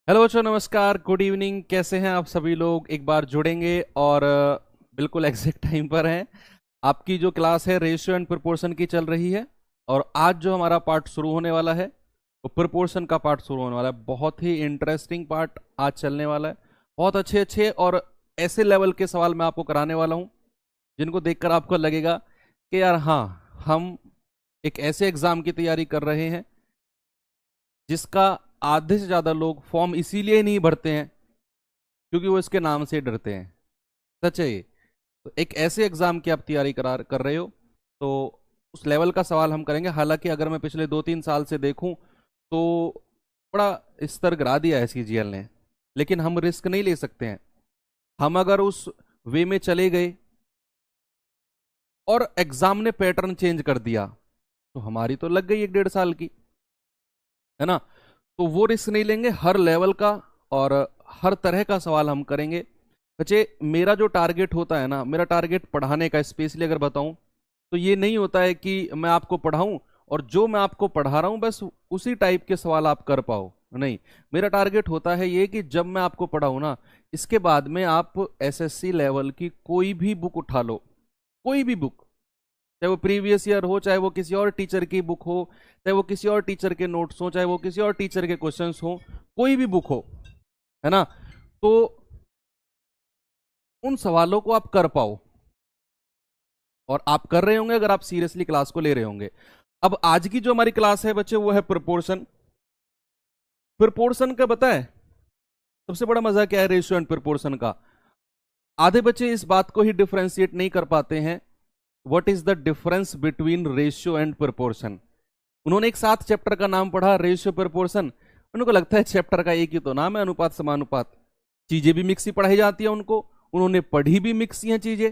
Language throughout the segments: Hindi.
हेलो बच्चों, नमस्कार, गुड इवनिंग। कैसे हैं आप सभी लोग? एक बार जुड़ेंगे और बिल्कुल एग्जैक्ट टाइम पर हैं। आपकी जो क्लास है रेशियो एंड प्रोपोर्शन की चल रही है और आज जो हमारा पार्ट शुरू होने वाला है वो प्रोपोर्शन का पार्ट शुरू होने वाला है। बहुत ही इंटरेस्टिंग पार्ट आज चलने वाला है। बहुत अच्छे अच्छे और ऐसे लेवल के सवाल मैं आपको कराने वाला हूँ जिनको देखकर आपको लगेगा कि यार हाँ, हम एक ऐसे एग्जाम की तैयारी कर रहे हैं जिसका आधे से ज्यादा लोग फॉर्म इसीलिए नहीं भरते हैं क्योंकि वो इसके नाम से डरते हैं। सच है ये। तो एक ऐसे एग्जाम की आप तैयारी कर रहे हो तो उस लेवल का सवाल हम करेंगे। हालांकि अगर मैं पिछले 2-3 साल से देखूं तो बड़ा स्तर गिरा दिया है सीजीएल ने, लेकिन हम रिस्क नहीं ले सकते हैं। हम अगर उस वे में चले गए और एग्जाम ने पैटर्न चेंज कर दिया तो हमारी तो लग गई 1-1.5 साल की, है ना। तो वो रिस्क नहीं लेंगे। हर लेवल का और हर तरह का सवाल हम करेंगे। बच्चे, मेरा जो टारगेट होता है ना, मेरा टारगेट पढ़ाने का, स्पेशली अगर बताऊं तो ये नहीं होता है कि मैं आपको पढ़ाऊं और जो मैं आपको पढ़ा रहा हूं बस उसी टाइप के सवाल आप कर पाओ। नहीं, मेरा टारगेट होता है ये कि जब मैं आपको पढ़ाऊं ना, इसके बाद में आप एसएससी लेवल की कोई भी बुक उठा लो, कोई भी बुक, चाहे वो प्रीवियस ईयर हो, चाहे वो किसी और टीचर की बुक हो, चाहे वो किसी और टीचर के नोट्स हो, चाहे वो किसी और टीचर के क्वेश्चंस हो, कोई भी बुक हो, है ना, तो उन सवालों को आप कर पाओ। और आप कर रहे होंगे अगर आप सीरियसली क्लास को ले रहे होंगे। अब आज की जो हमारी क्लास है बच्चे, वो है प्रोपोर्शन। प्रोपोर्शन का पता है सबसे बड़ा मजा क्या है? रेशियो एंड प्रोपोर्शन का। आधे बच्चे इस बात को ही डिफरेंशिएट नहीं कर पाते हैं। What is the difference between ratio and proportion? उन्होंने एक साथ चैप्टर का नाम पढ़ा, रेशियो प्रोपोर्शन। उनको लगता है चैप्टर का एक ही तो नाम है, अनुपात समानुपात। चीजें भी मिक्स ही पढ़ाई जाती है उनको, उन्होंने पढ़ी भी मिक्स ही हैं चीजें,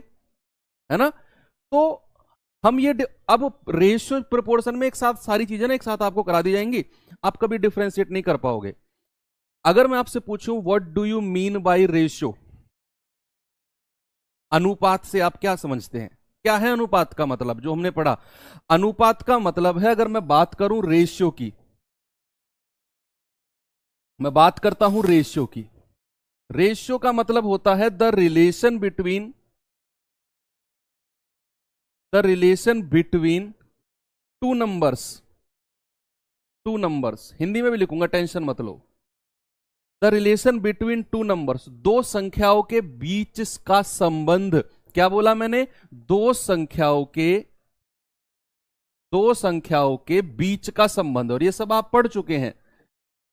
है ना। तो हम ये अब रेशियो प्रोपोर्शन में एक साथ सारी चीजें ना एक साथ आपको करा दी जाएंगी। आप कभी डिफरेंशिएट नहीं कर पाओगे। अगर मैं आपसे पूछूं what do you mean by ratio, अनुपात से आप क्या समझते हैं? क्या है अनुपात का मतलब जो हमने पढ़ा? अनुपात का मतलब है, अगर मैं बात करूं रेशियो की, मैं बात करता हूं रेशियो की। रेशियो का मतलब होता है the relation between two numbers. Two numbers Hindi में भी लिखूंगा, टेंशन मत लो। The relation between two numbers, दो संख्याओं के बीच का संबंध। क्या बोला मैंने? दो संख्याओं के दो संख्याओं के बीच का संबंध। और ये सब आप पढ़ चुके हैं।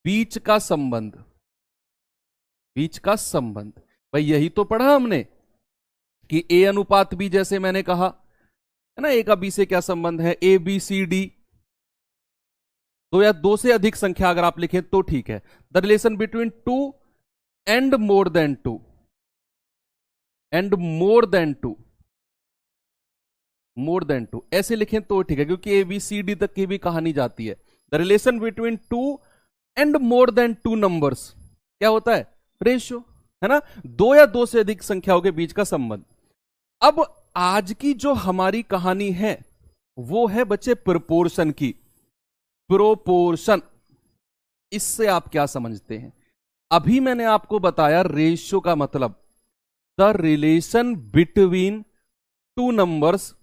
बीच का संबंध, बीच का संबंध, भाई यही तो पढ़ा हमने कि ए अनुपात बी, जैसे मैंने कहा, है ना। ए का बी से क्या संबंध है? A B C D. दो या दो से अधिक संख्या अगर आप लिखें तो ठीक है। The relation between two and more than two, and more than two, more than two ऐसे लिखें तो ठीक है, क्योंकि ए बी सी डी तक की भी कहानी जाती है। The relation between two and more than two numbers क्या होता है? रेशियो, है ना। दो या दो से अधिक संख्याओं के बीच का संबंध। अब आज की जो हमारी कहानी है वो है बच्चे प्रोपोर्शन की। प्रोपोर्शन, इससे आप क्या समझते हैं? अभी मैंने आपको बताया रेशियो का मतलब the relation between two numbers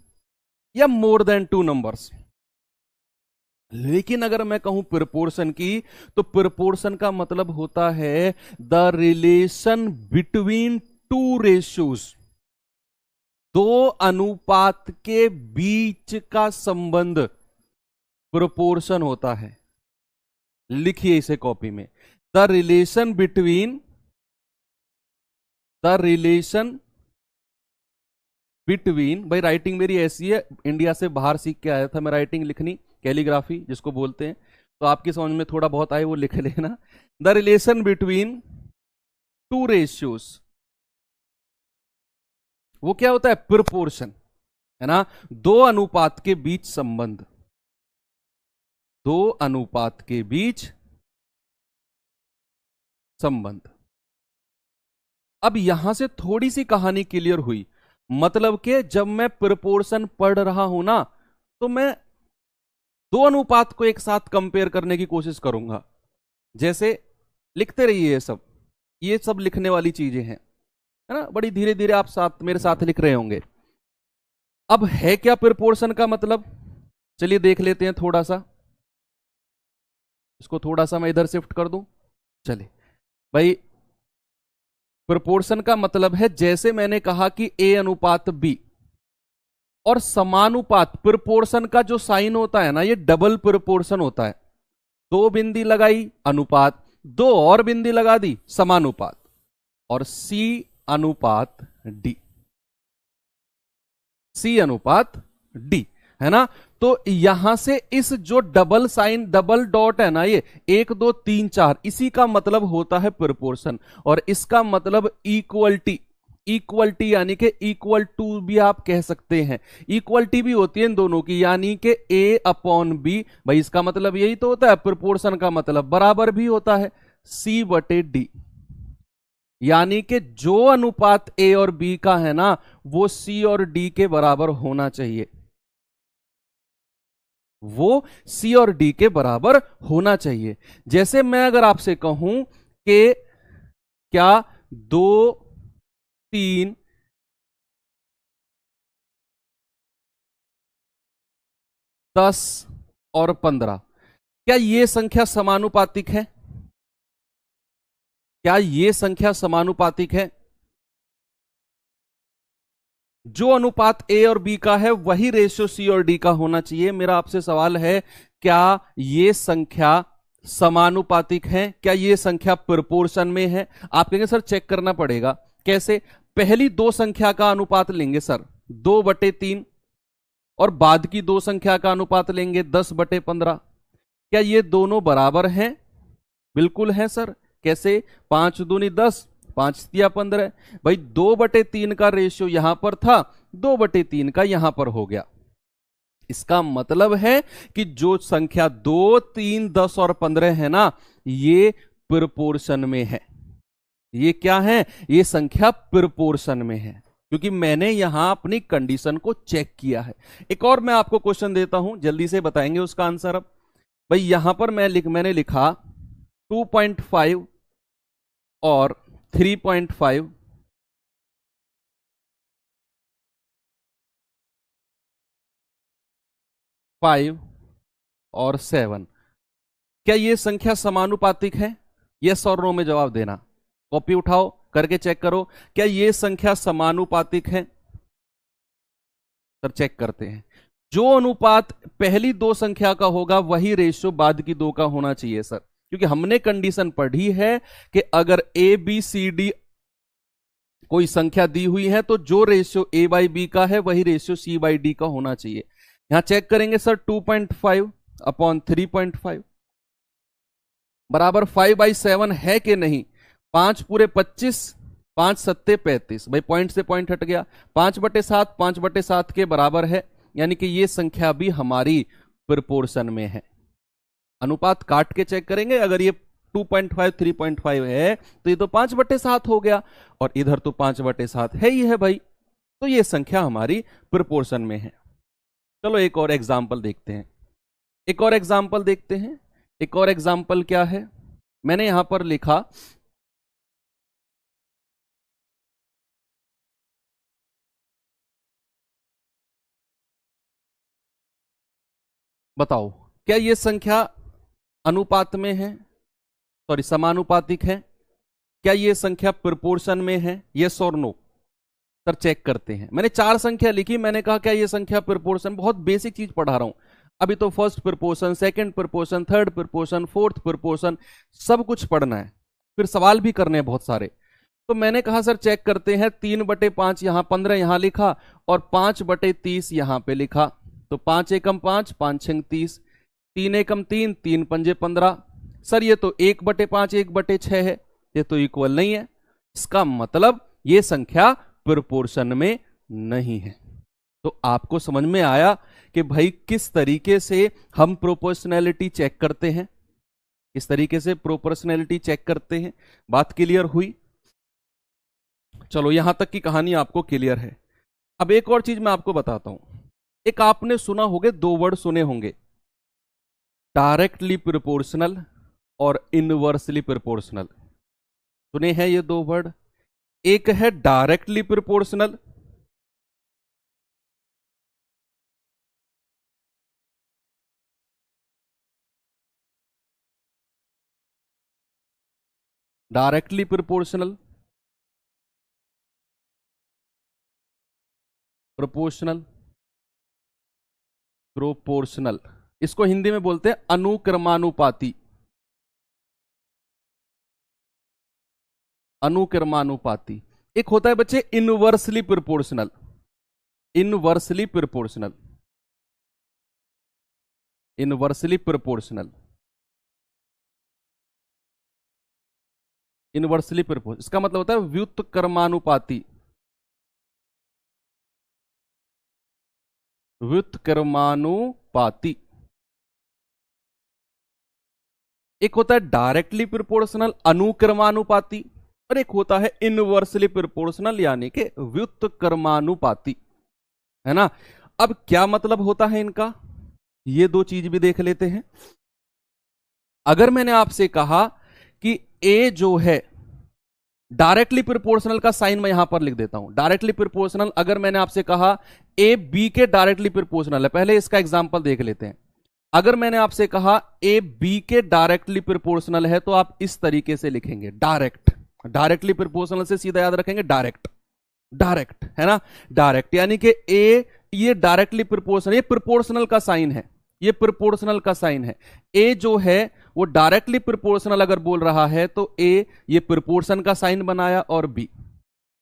या मोर देन टू नंबर्स। लेकिन अगर मैं कहूं प्रोपोर्शन की, तो प्रोपोर्शन का मतलब होता है the relation between to ratios, दो अनुपात के बीच का संबंध प्रोपोर्शन होता है। लिखिए इसे कॉपी में। The relation between the relation between, भाई राइटिंग मेरी ऐसी है, इंडिया से बाहर सीख के आया था मैं राइटिंग लिखनी, कैलीग्राफी जिसको बोलते हैं, तो आपकी समझ में थोड़ा बहुत आए वो लिख लेना। The relation between to ratios, वो क्या होता है? प्रोपोर्शन, है ना। दो अनुपात के बीच संबंध, दो अनुपात के बीच संबंध। अब यहां से थोड़ी सी कहानी क्लियर हुई। मतलब कि जब मैं प्रोपोर्शन पढ़ रहा हूं ना, तो मैं दो अनुपात को एक साथ कंपेयर करने की कोशिश करूंगा। जैसे लिखते रहिए ये सब लिखने वाली चीजें हैं, है ना। बड़ी धीरे धीरे आप साथ मेरे साथ लिख रहे होंगे। अब है क्या प्रोपोर्शन का मतलब, चलिए देख लेते हैं थोड़ा सा। इसको थोड़ा सा मैं इधर शिफ्ट कर दूं। चलिए भाई, प्रोपोर्शन का मतलब है, जैसे मैंने कहा कि ए अनुपात बी, और समानुपात प्रोपोर्शन का जो साइन होता है ना, ये डबल प्रोपोर्शन होता है। दो बिंदी लगाई अनुपात, दो और बिंदी लगा दी समानुपात, और सी अनुपात डी, सी अनुपात डी, है ना। तो यहां से इस जो डबल साइन डबल डॉट है ना, ये 1 2 3 4, इसी का मतलब होता है प्रोपोर्शन। और इसका मतलब इक्वलिटी, इक्वलिटी यानी कि इक्वल टू भी आप कह सकते हैं। इक्वलिटी भी होती है इन दोनों की, यानी कि ए अपॉन बी, भाई इसका मतलब यही तो होता है। प्रोपोर्शन का मतलब बराबर भी होता है सी बटे डी, यानी कि जो अनुपात ए और बी का है ना, वो सी और डी के बराबर होना चाहिए, वो सी और डी के बराबर होना चाहिए। जैसे मैं अगर आपसे कहूं कि क्या 2 3 10 और 15, क्या ये संख्या समानुपातिक है? क्या ये संख्या समानुपातिक है? जो अनुपात ए और बी का है वही रेशियो सी और डी का होना चाहिए। मेरा आपसे सवाल है, क्या ये संख्या समानुपातिक है? क्या ये संख्या प्रोपोर्शन में है? आप कहेंगे सर चेक करना पड़ेगा। कैसे? पहली दो संख्या का अनुपात लेंगे सर 2/3, और बाद की दो संख्या का अनुपात लेंगे 10/15। क्या ये दोनों बराबर हैं? बिल्कुल है सर। कैसे? 5 दूनी 10, 5 तिया 15। भाई 2/3 का रेशियो यहां पर था, 2/3 का यहां पर हो गया। इसका मतलब है कि जो संख्या 2 3 10 और 15 है ना, ये प्रोपोर्शन में है। ये क्या है? ये संख्या प्रोपोर्शन में है, क्योंकि मैंने यहां अपनी कंडीशन को चेक किया है। एक और मैं आपको क्वेश्चन देता हूं, जल्दी से बताएंगे उसका आंसर। अब भाई यहां पर मैंने लिखा 2.5 और 3.5, 5 और 7, क्या ये संख्या समानुपातिक है? यस और नो में जवाब देना। कॉपी उठाओ, करके चेक करो, क्या ये संख्या समानुपातिक है? सर चेक करते हैं। जो अनुपात पहली दो संख्या का होगा वही रेशियो बाद की दो का होना चाहिए सर, क्योंकि हमने कंडीशन पढ़ी है कि अगर ए बी सी डी कोई संख्या दी हुई है तो जो रेशियो ए बाई बी का है वही रेशियो सी बाई डी का होना चाहिए। यहां चेक करेंगे सर, 2.5 अपॉन 3.5 बराबर 5/7 है कि नहीं? 5 पूरे 25, 5 सत्ते 35, भाई पॉइंट से पॉइंट हट गया। 5/7 5/7 के बराबर है, यानी कि ये संख्या भी हमारी प्रोपोर्शन में है। अनुपात काट के चेक करेंगे, अगर ये 2.5 3.5 है तो ये तो 5/7 हो गया, और इधर तो 5/7 है ही है भाई, तो ये संख्या हमारी प्रोपोर्शन में है। चलो एक और एग्जाम्पल देखते हैं, एक और एग्जाम्पल देखते हैं। एक और एग्जाम्पल क्या है? मैंने यहां पर लिखा, बताओ क्या ये संख्या अनुपात में है, सॉरी समानुपातिक है? क्या ये संख्या प्रोपोर्शन में है? यस और नो? सर चेक करते हैं। मैंने 4 संख्या लिखी, मैंने कहा क्या ये संख्या प्रोपोर्शन, बहुत बेसिक चीज पढ़ा रहा हूं अभी तो। First proportion, second proportion, third proportion, fourth proportion, सब कुछ पढ़ना है, फिर सवाल भी करने हैं बहुत सारे। तो मैंने कहा सर चेक करते हैं, 3/5 यहां 15 यहां लिखा, और 5/30 यहां पे लिखा। तो 5 एकम 5, 5 छंग 30, 3 एकम 3, 3 पंजे 15। सर ये तो 1/5 1/6 है, ये तो इक्वल नहीं है। इसका मतलब ये संख्या प्रोपोर्शन में नहीं है। तो आपको समझ में आया कि भाई किस तरीके से हम प्रोपोर्शनैलिटी चेक करते हैं, किस तरीके से प्रोपोर्शनैलिटी चेक करते हैं। बात क्लियर हुई? चलो यहां तक की कहानी आपको क्लियर है। अब एक और चीज मैं आपको बताता हूं। एक आपने सुना होगा, 2 वर्ड सुने होंगे, डायरेक्टली प्रोपोर्शनल और इनवर्सली प्रोपोर्शनल। सुने हैं ये दो वर्ड। एक है directly proportional, directly proportional, proportional, proportional. इसको हिंदी में बोलते हैं अनुक्रमानुपाती, अनुक्रमानुपाती। एक होता है बच्चे inversely proportional, inversely proportional, inversely proportional, inversely proportional. इसका मतलब होता है व्युत्क्रमानुपाती, व्युत्क्रमानुपाती। एक होता है डायरेक्टली प्रोपोर्शनल अनुक्रमानुपाती, और एक होता है इनवर्सली प्रोपोर्शनल यानी कि व्युत्क्रमानुपाती, है ना। अब क्या मतलब होता है इनका, ये दो चीज भी देख लेते हैं। अगर मैंने आपसे कहा कि ए जो है डायरेक्टली प्रोपोर्शनल का साइन मैं यहां पर लिख देता हूं। डायरेक्टली प्रोपोर्शनल, अगर मैंने आपसे कहा ए बी के डायरेक्टली प्रोपोर्शनल है, पहले इसका एग्जांपल देख लेते हैं। अगर मैंने आपसे कहा ए बी के डायरेक्टली प्रोपोर्शनल है, तो आप इस तरीके से लिखेंगे डायरेक्ट। डायरेक्टली प्रोपोर्शनल से सीधा याद रखेंगे डायरेक्ट, डायरेक्ट, है ना। डायरेक्ट यानी कि ए ये डायरेक्टली प्रोपोर्शनल, ये प्रोपोर्शनल का साइन है, ये प्रोपोर्शनल का साइन है। ए जो है वो डायरेक्टली प्रोपोर्शनल अगर बोल रहा है तो ए ये प्रोपोर्शन का साइन बनाया और बी,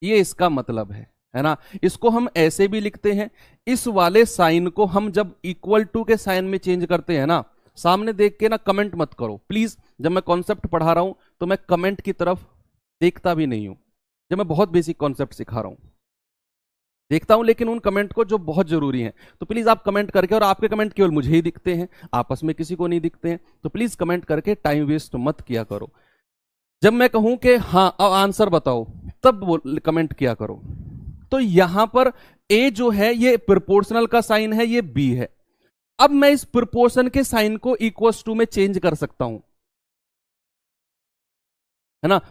ये इसका मतलब है ना। इसको हम ऐसे भी लिखते हैं, इस वाले साइन को हम जब इक्वल टू के साइन में चेंज करते हैं ना, सामने देख के ना कमेंट मत करो प्लीज। जब मैं कॉन्सेप्ट पढ़ा रहा हूं तो मैं कमेंट की तरफ देखता भी नहीं हूं। जब मैं बहुत बेसिक कॉन्सेप्ट सिखा रहा हूं देखता हूं, लेकिन उन कमेंट को जो बहुत जरूरी हैं, तो प्लीज आप कमेंट करके, और आपके कमेंट केवल मुझे ही दिखते हैं, आपस में किसी को नहीं दिखते हैं, तो प्लीज कमेंट करके टाइम वेस्ट मत किया करो। जब मैं कहूं कि हाँ अब आंसर बताओ, तब कमेंट किया करो। तो यहां पर ए जो है ये प्रोपोर्शनल का साइन है, ये बी है। अब मैं इस प्रोपोर्शन के साइन को इक्वल्स टू में चेंज कर सकता हूं, है ना।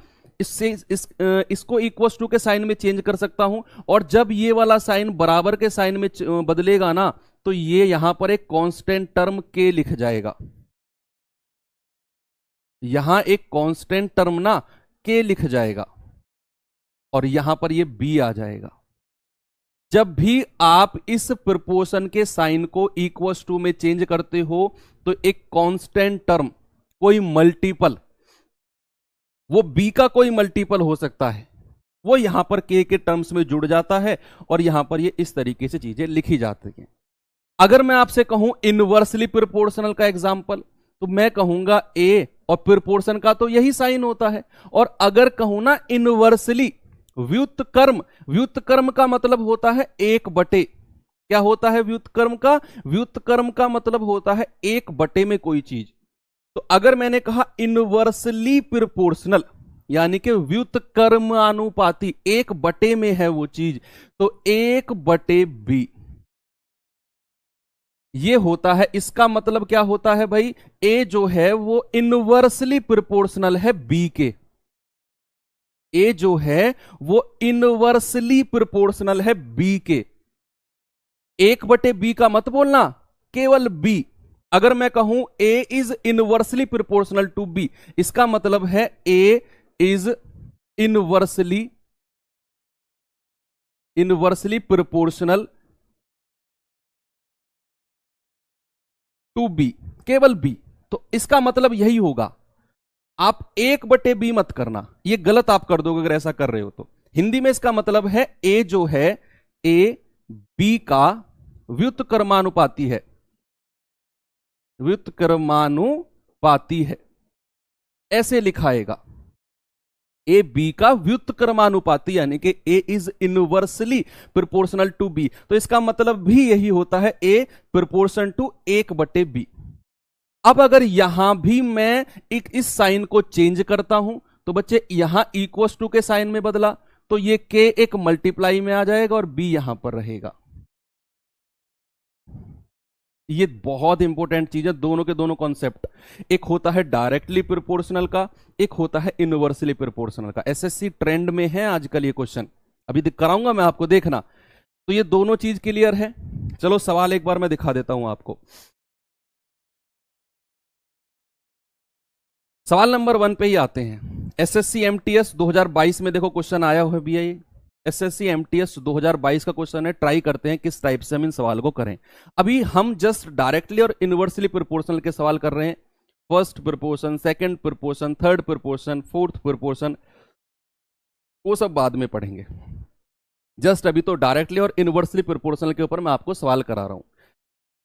इसको इक्वल्स टू के साइन में चेंज कर सकता हूं, और जब ये वाला साइन बराबर के साइन में बदलेगा ना, तो ये यहां पर एक कांस्टेंट टर्म के लिख जाएगा। यहां एक कांस्टेंट टर्म ना के लिख जाएगा, और यहां पर ये बी आ जाएगा। जब भी आप इस प्रोपोर्शन के साइन को इक्वल्स टू में चेंज करते हो, तो एक कांस्टेंट टर्म, कोई मल्टीपल, वो बी का कोई मल्टीपल हो सकता है, वो यहां पर के टर्म्स में जुड़ जाता है, और यहां पर ये इस तरीके से चीजें लिखी जाती हैं। अगर मैं आपसे कहूं इनवर्सली प्रोपोर्शनल का एग्जांपल, तो मैं कहूंगा ए, और प्रोपोर्शन का तो यही साइन होता है। और अगर कहूं ना इनवर्सली व्युत्क्रम, व्युत्क्रम का मतलब होता है एक बटे, क्या होता है व्युत्क्रम का, व्युत्क्रम का मतलब होता है एक बटे में कोई चीज। तो अगर मैंने कहा इनवर्सली प्रोपोर्शनल यानी कि व्युत्क्रमानुपाती, एक बटे में है वो चीज, तो एक बटे बी ये होता है। इसका मतलब क्या होता है भाई, ए जो है वो इनवर्सली प्रोपोर्शनल है बी के, ए जो है वो इनवर्सली प्रोपोर्शनल है बी के। एक बटे बी का मत बोलना, केवल बी। अगर मैं कहूं A is inversely proportional to B, इसका मतलब है A is inversely proportional to B, केवल बी। तो इसका मतलब यही होगा। आप एक बटे बी मत करना, ये गलत आप कर दोगे अगर ऐसा कर रहे हो तो। हिंदी में इसका मतलब है ए जो है, ए बी का व्युत्क्रमानुपाती है, व्युत्क्रमानुपाती है, ऐसे लिखाएगा। ए बी का व्युत्क्रमानुपाती यानी कि A is inversely proportional to B, तो इसका मतलब भी यही होता है ए प्रोपोर्शन टू एक बटे बी। अब अगर यहां भी मैं इस साइन को चेंज करता हूं, तो बच्चे यहां इक्वल्स टू के साइन में बदला, तो ये के एक मल्टीप्लाई में आ जाएगा और बी यहां पर रहेगा। ये बहुत इंपॉर्टेंट चीज है, दोनों के दोनों कॉन्सेप्ट। एक होता है डायरेक्टली प्रोपोर्शनल का, एक होता है इनवर्सली प्रोपोर्शनल का। एसएससी ट्रेंड में है आजकल ये क्वेश्चन, अभी कराऊंगा मैं आपको, देखना। तो ये दोनों चीज क्लियर है। चलो सवाल एक बार मैं दिखा देता हूं आपको। सवाल नंबर 1 पे ही आते हैं। एसएससी एमटीएस 2022 में देखो क्वेश्चन आया हुआ भी है ये। एसएससी एमटीएस 2022 का क्वेश्चन है, ट्राई करते हैं किस टाइप से हम इन सवाल को करें। अभी हम जस्ट डायरेक्टली और इनवर्सली प्रोपोर्शनल के सवाल कर रहे हैं। First proportion, second proportion, third proportion, fourth proportion, वो सब बाद में पढ़ेंगे। जस्ट अभी तो डायरेक्टली और इनवर्सली प्रोपोर्शनल के ऊपर मैं आपको सवाल करा रहा हूं।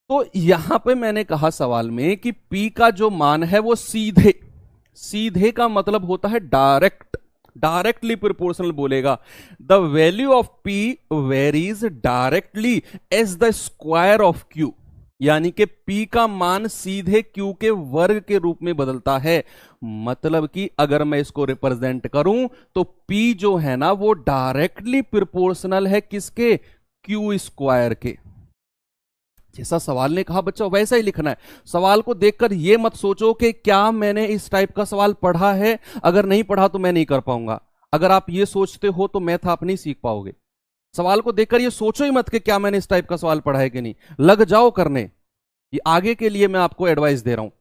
तो यहां पे मैंने कहा सवाल में कि P का जो मान है वो सीधे, सीधे का मतलब होता है डायरेक्ट, डायरेक्टली प्रोपोर्शनल बोलेगा। The value of P varies directly as the square of Q, यानी कि P का मान सीधे Q के वर्ग के रूप में बदलता है। मतलब कि अगर मैं इसको रिप्रेजेंट करूं तो P जो है ना वो डायरेक्टली प्रोपोर्शनल है किसके, Q स्क्वायर के। जैसा सवाल ने कहा बच्चा वैसा ही लिखना है। सवाल को देखकर यह मत सोचो कि क्या मैंने इस टाइप का सवाल पढ़ा है, अगर नहीं पढ़ा तो मैं नहीं कर पाऊंगा। अगर आप ये सोचते हो तो मैथ आप नहीं सीख पाओगे। सवाल को देखकर ये सोचो ही मत कि क्या मैंने इस टाइप का सवाल पढ़ा है कि नहीं, लग जाओ करने। ये आगे के लिए मैं आपको एडवाइस दे रहा हूं।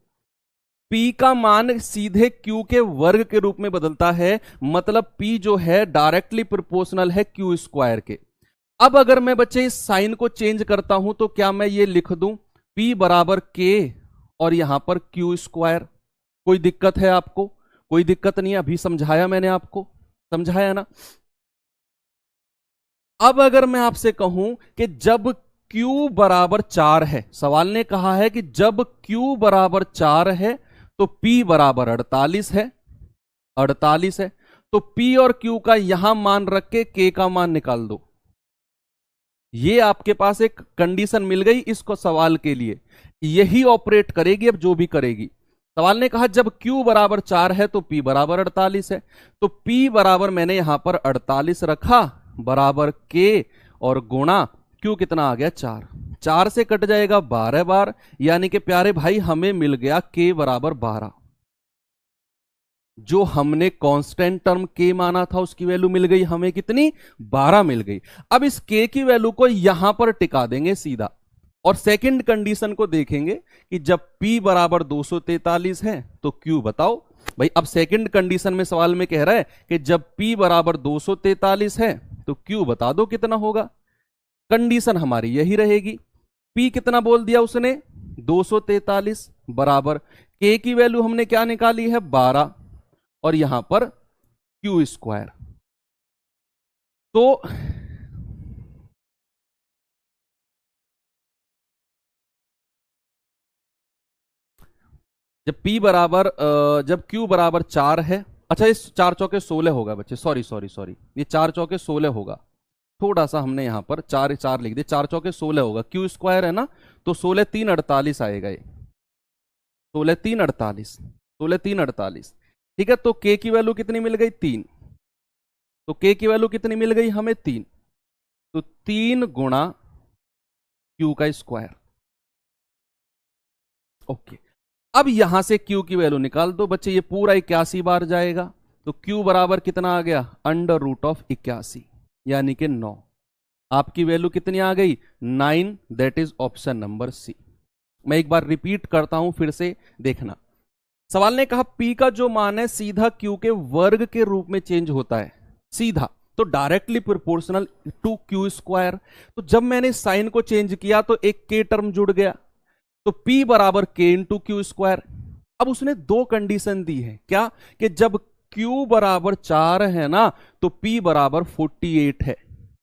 P का मान सीधे Q के वर्ग के रूप में बदलता है, मतलब P जो है डायरेक्टली प्रोपोर्शनल है Q स्क्वायर के। अब अगर मैं बच्चे इस साइन को चेंज करता हूं तो क्या मैं ये लिख दूं P बराबर K और यहां पर Q स्क्वायर। कोई दिक्कत है आपको? कोई दिक्कत नहीं है, अभी समझाया मैंने आपको, समझाया ना। अब अगर मैं आपसे कहूं कि जब Q बराबर 4 है, सवाल ने कहा है कि जब Q बराबर 4 है तो P बराबर 48 है, 48 है। तो P और Q का यहां मान रख के K का मान निकाल दो। ये आपके पास एक कंडीशन मिल गई इसको सवाल के लिए, यही ऑपरेट करेगी अब जो भी करेगी। सवाल ने कहा जब Q बराबर 4 है तो P बराबर 48 है। तो P बराबर मैंने यहां पर 48 रखा बराबर K और गुणा Q कितना आ गया 4, 4 से कट जाएगा 12 बार, यानी कि प्यारे भाई हमें मिल गया K बराबर 12। जो हमने कांस्टेंट टर्म K माना था उसकी वैल्यू मिल गई हमें कितनी, 12 मिल गई। अब इस K की वैल्यू को यहां पर टिका देंगे सीधा, और सेकंड कंडीशन को देखेंगे कि जब P बराबर 243 है तो Q बताओ। भाई अब सेकंड कंडीशन में सवाल में कह रहा है कि जब P बराबर 243 है तो Q बता दो कितना होगा। कंडीशन हमारी यही रहेगी। P कितना बोल दिया उसने, 243 बराबर K की वैल्यू हमने क्या निकाली है 12 और यहां पर Q स्क्वायर। तो जब P बराबर जब Q बराबर 4 है, अच्छा इस 4 चौके 16 होगा बच्चे, सॉरी सॉरी सॉरी, ये 4 चौके 16 होगा। थोड़ा सा हमने यहां पर 4 4 लिख दिया, 4 चौके 16 होगा, Q स्क्वायर है ना, तो 16 3 48 आएगा ये, 16 3 48, 16 3 48। ठीक है, तो K की वैल्यू कितनी मिल गई 3, तो K की वैल्यू कितनी मिल गई हमें 3, तो 3 गुणा Q का स्क्वायर। ओके, अब यहां से Q की वैल्यू निकाल दो बच्चे, ये पूरा 81 बार जाएगा, तो Q बराबर कितना आ गया अंडर रूट ऑफ 81, यानी कि 9। आपकी वैल्यू कितनी आ गई 9, that is option number C. मैं एक बार रिपीट करता हूं फिर से देखना। सवाल ने कहा P का जो मान है सीधा Q के वर्ग के रूप में चेंज होता है, सीधा, तो directly proportional to Q square. तो जब मैंने साइन को चेंज किया तो एक K टर्म जुड़ गया, तो P बराबर K इंटू Q स्क्वायर। अब उसने दो कंडीशन दी है, क्या कि जब Q बराबर 4 है ना तो P बराबर 48 है।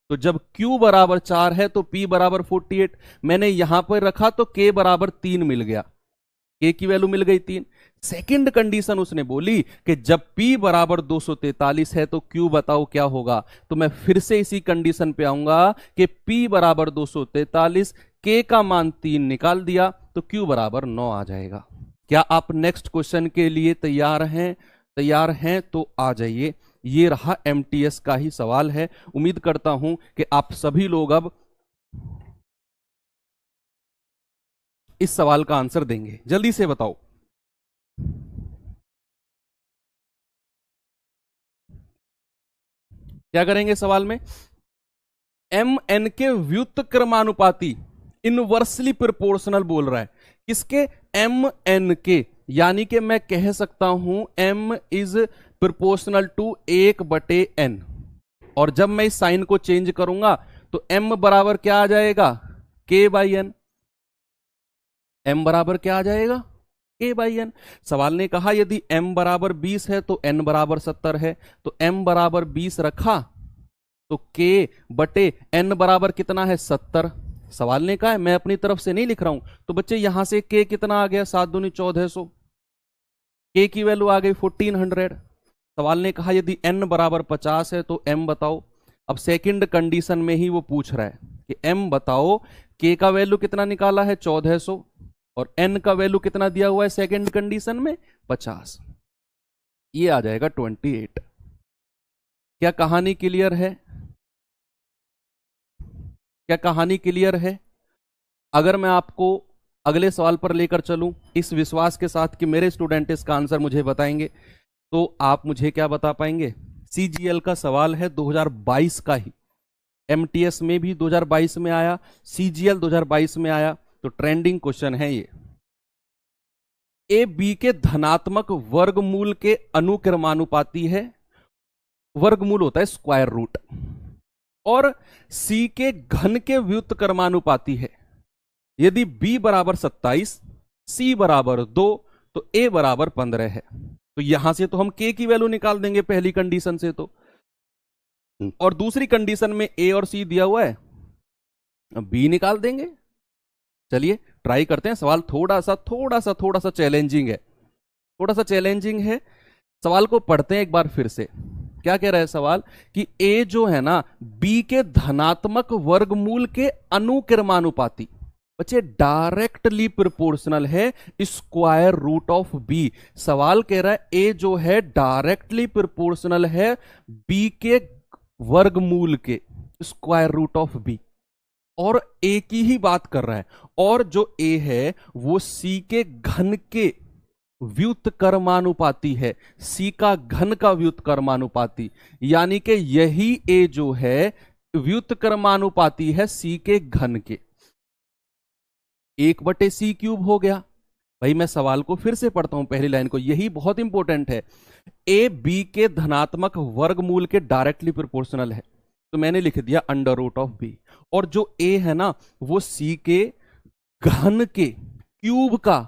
तो जब Q बराबर 4 है तो P बराबर 48, मैंने यहां पर रखा तो K बराबर 3 मिल गया, K की वैल्यू मिल गई 3। सेकंड कंडीशन उसने बोली कि जब P बराबर 243 है तो Q बताओ क्या होगा। तो मैं फिर से इसी कंडीशन पे आऊंगा कि P बराबर 243, K का मान 3 निकाल दिया तो Q बराबर 9 आ जाएगा। क्या आप नेक्स्ट क्वेश्चन के लिए तैयार हैं? तैयार हैं तो आ जाइए। ये रहा एमटीएस का ही सवाल है। उम्मीद करता हूं कि आप सभी लोग अब इस सवाल का आंसर देंगे, जल्दी से बताओ। क्या करेंगे सवाल में? एम एन के व्युत्क्रमानुपाती, इनवर्सली प्रोपोर्शनल बोल रहा है। किसके? एम एन के, यानी कि मैं कह सकता हूं M is proportional to 1/n। और जब मैं इस साइन को चेंज करूंगा तो m बराबर क्या आ जाएगा? k/n। m बराबर क्या आ जाएगा? k/n। सवाल ने कहा यदि m बराबर 20 है तो n बराबर 70 है, तो m बराबर 20 रखा तो k/n बराबर कितना है? 70। सवाल ने कहा है, मैं अपनी तरफ से नहीं लिख रहा हूं, तो बच्चे यहां से k कितना आ गया? 7 दूनी 1400। k की वैल्यू आ गई 1400। सवाल ने कहा यदि n बराबर 50 है तो m बताओ। अब सेकंड कंडीशन में ही वो पूछ रहा है कि m बताओ, k का वैल्यू कितना निकाला है? 1400, और n का वैल्यू कितना दिया हुआ है सेकंड कंडीशन में? 50। ये आ जाएगा 28। क्या कहानी क्लियर है? क्या कहानी क्लियर है? अगर मैं आपको अगले सवाल पर लेकर चलूं इस विश्वास के साथ कि मेरे स्टूडेंट इसका आंसर मुझे बताएंगे, तो आप मुझे क्या बता पाएंगे? सीजीएल का सवाल है 2022 का ही, एमटीएस में भी 2022 में आया, सीजीएल 2022 में आया, तो ट्रेंडिंग क्वेश्चन है ये। ए बी के धनात्मक वर्गमूल के अनुक्रमानुपाती है, वर्गमूल होता है स्क्वायर रूट, और सी के घन के व्युत्क्रमानुपाती है। यदि b बराबर 27, c बराबर 2, तो a बराबर 15 है। तो यहां से तो हम k की वैल्यू निकाल देंगे पहली कंडीशन से तो, और दूसरी कंडीशन में a और c दिया हुआ है, b निकाल देंगे। चलिए ट्राई करते हैं। सवाल थोड़ा सा चैलेंजिंग है, थोड़ा सा चैलेंजिंग है। सवाल को पढ़ते हैं एक बार फिर से। क्या कह रहा है सवाल कि a जो है ना b के धनात्मक वर्गमूल के अनुक्रमानुपाती, बच्चे डायरेक्टली प्रोपोर्शनल है स्क्वायर रूट ऑफ b। सवाल कह रहा है a जो है डायरेक्टली प्रोपोर्शनल है b के वर्गमूल के स्क्वायर रूट ऑफ b, और a की ही बात कर रहा है, और जो a है वो c के घन के व्युत्क्रमानुपाती है, c का घन का व्युत्क्रमानुपाती, यानी कि यही a जो है व्युत्क्रमानुपाती है c के घन के। 1/c³ हो गया। भाई मैं सवाल को फिर से पढ़ता हूं पहली लाइन को, यही बहुत इंपॉर्टेंट है। a b के धनात्मक वर्गमूल के डायरेक्टली प्रोपोर्शनल है, तो मैंने लिख दिया √b, और जो a है ना वो c के घन के क्यूब का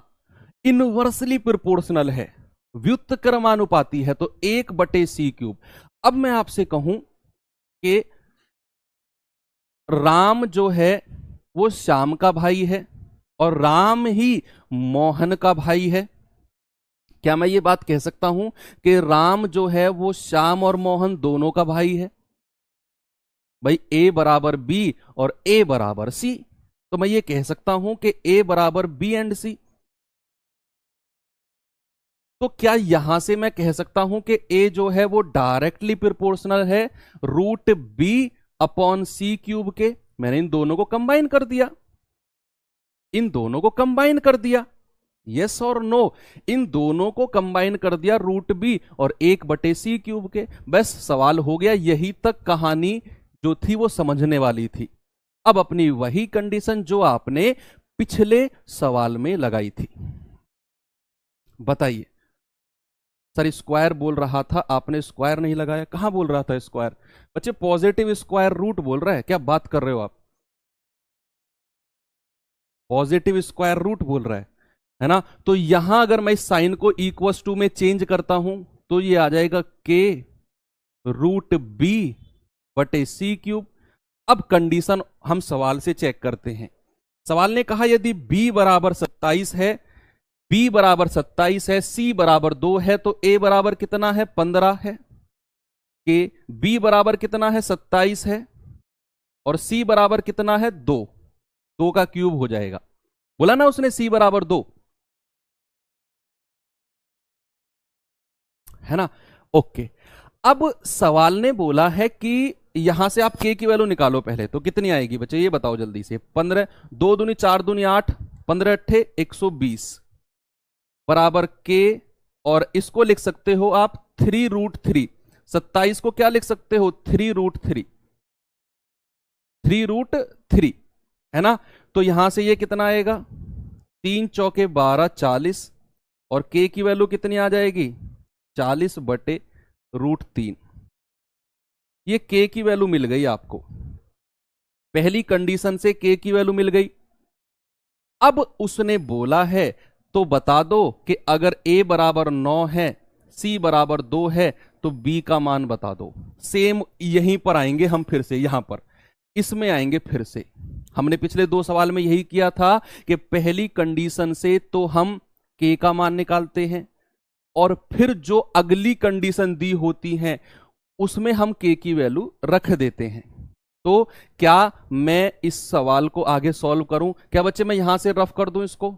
इनवर्सली प्रोपोर्शनल है, व्युत्क्रमानुपाती है, तो 1/c³। अब मैं आपसे कहूं कि राम जो है वो श्याम का भाई है, और राम ही मोहन का भाई है। क्या मैं ये बात कह सकता हूं कि राम जो है वो श्याम और मोहन दोनों का भाई है? भाई a बराबर b और a बराबर c, तो मैं ये कह सकता हूं कि a बराबर b एंड c। तो क्या यहां से मैं कह सकता हूं कि a जो है वो डायरेक्टली प्रोपोर्शनल है √b/c³ के? मैंने इन दोनों को कंबाइन कर दिया, इन दोनों को कंबाइन कर दिया, यस और नो? इन दोनों को कंबाइन कर दिया √b और 1/c³ के। बस सवाल हो गया। यही तक कहानी जो थी वो समझने वाली थी। अब अपनी वही कंडीशन जो आपने पिछले सवाल में लगाई थी, बताइए। सर स्क्वायर बोल रहा था, आपने स्क्वायर नहीं लगाया। कहां बोल रहा था स्क्वायर? बच्चे पॉजिटिव स्क्वायर रूट बोल रहा है, क्या बात कर रहे हो आप? पॉजिटिव स्क्वायर रूट बोल रहा है ना? तो यहां अगर मैं इस साइन को =2 में चेंज करता हूं तो ये आ जाएगा k√b/c³। अब कंडीशन हम सवाल से चेक करते हैं। सवाल ने कहा यदि b बराबर 27 है, b बराबर 27 है, c बराबर 2 है, तो a बराबर कितना है? 15 है। कि b बराबर कितना है? 27 है, और c बराबर कितना है? 2। 2 का क्यूब हो जाएगा। बोला ना उसने c बराबर 2, है ना? ओके। अब सवाल ने बोला है कि यहां से आप k की वैल्यू निकालो पहले, तो कितनी आएगी बच्चे ये बताओ जल्दी से? 15, 2 दूनी 4 दूनी 8, 15 अट्ठे 120 बराबर के, और इसको लिख सकते हो आप 3√3। 27 को क्या लिख सकते हो? 3√3, 3√3 है ना। तो यहां से ये कितना आएगा? 3 चौके 12 40, और के की वैल्यू कितनी आ जाएगी? 40/√3। ये के की वैल्यू मिल गई आपको, पहली कंडीशन से के की वैल्यू मिल गई। अब उसने बोला है तो बता दो कि अगर a बराबर 9 है, c बराबर 2 है, तो b का मान बता दो। सेम यहीं पर आएंगे हम, फिर से यहां पर इसमें आएंगे फिर से। हमने पिछले 2 सवाल में यही किया था कि पहली कंडीशन से तो हम k का मान निकालते हैं, और फिर जो अगली कंडीशन दी होती है उसमें हम k की वैल्यू रख देते हैं। तो क्या मैं इस सवाल को आगे सॉल्व करूं? क्या बच्चे मैं यहां से रफ कर दूं इसको?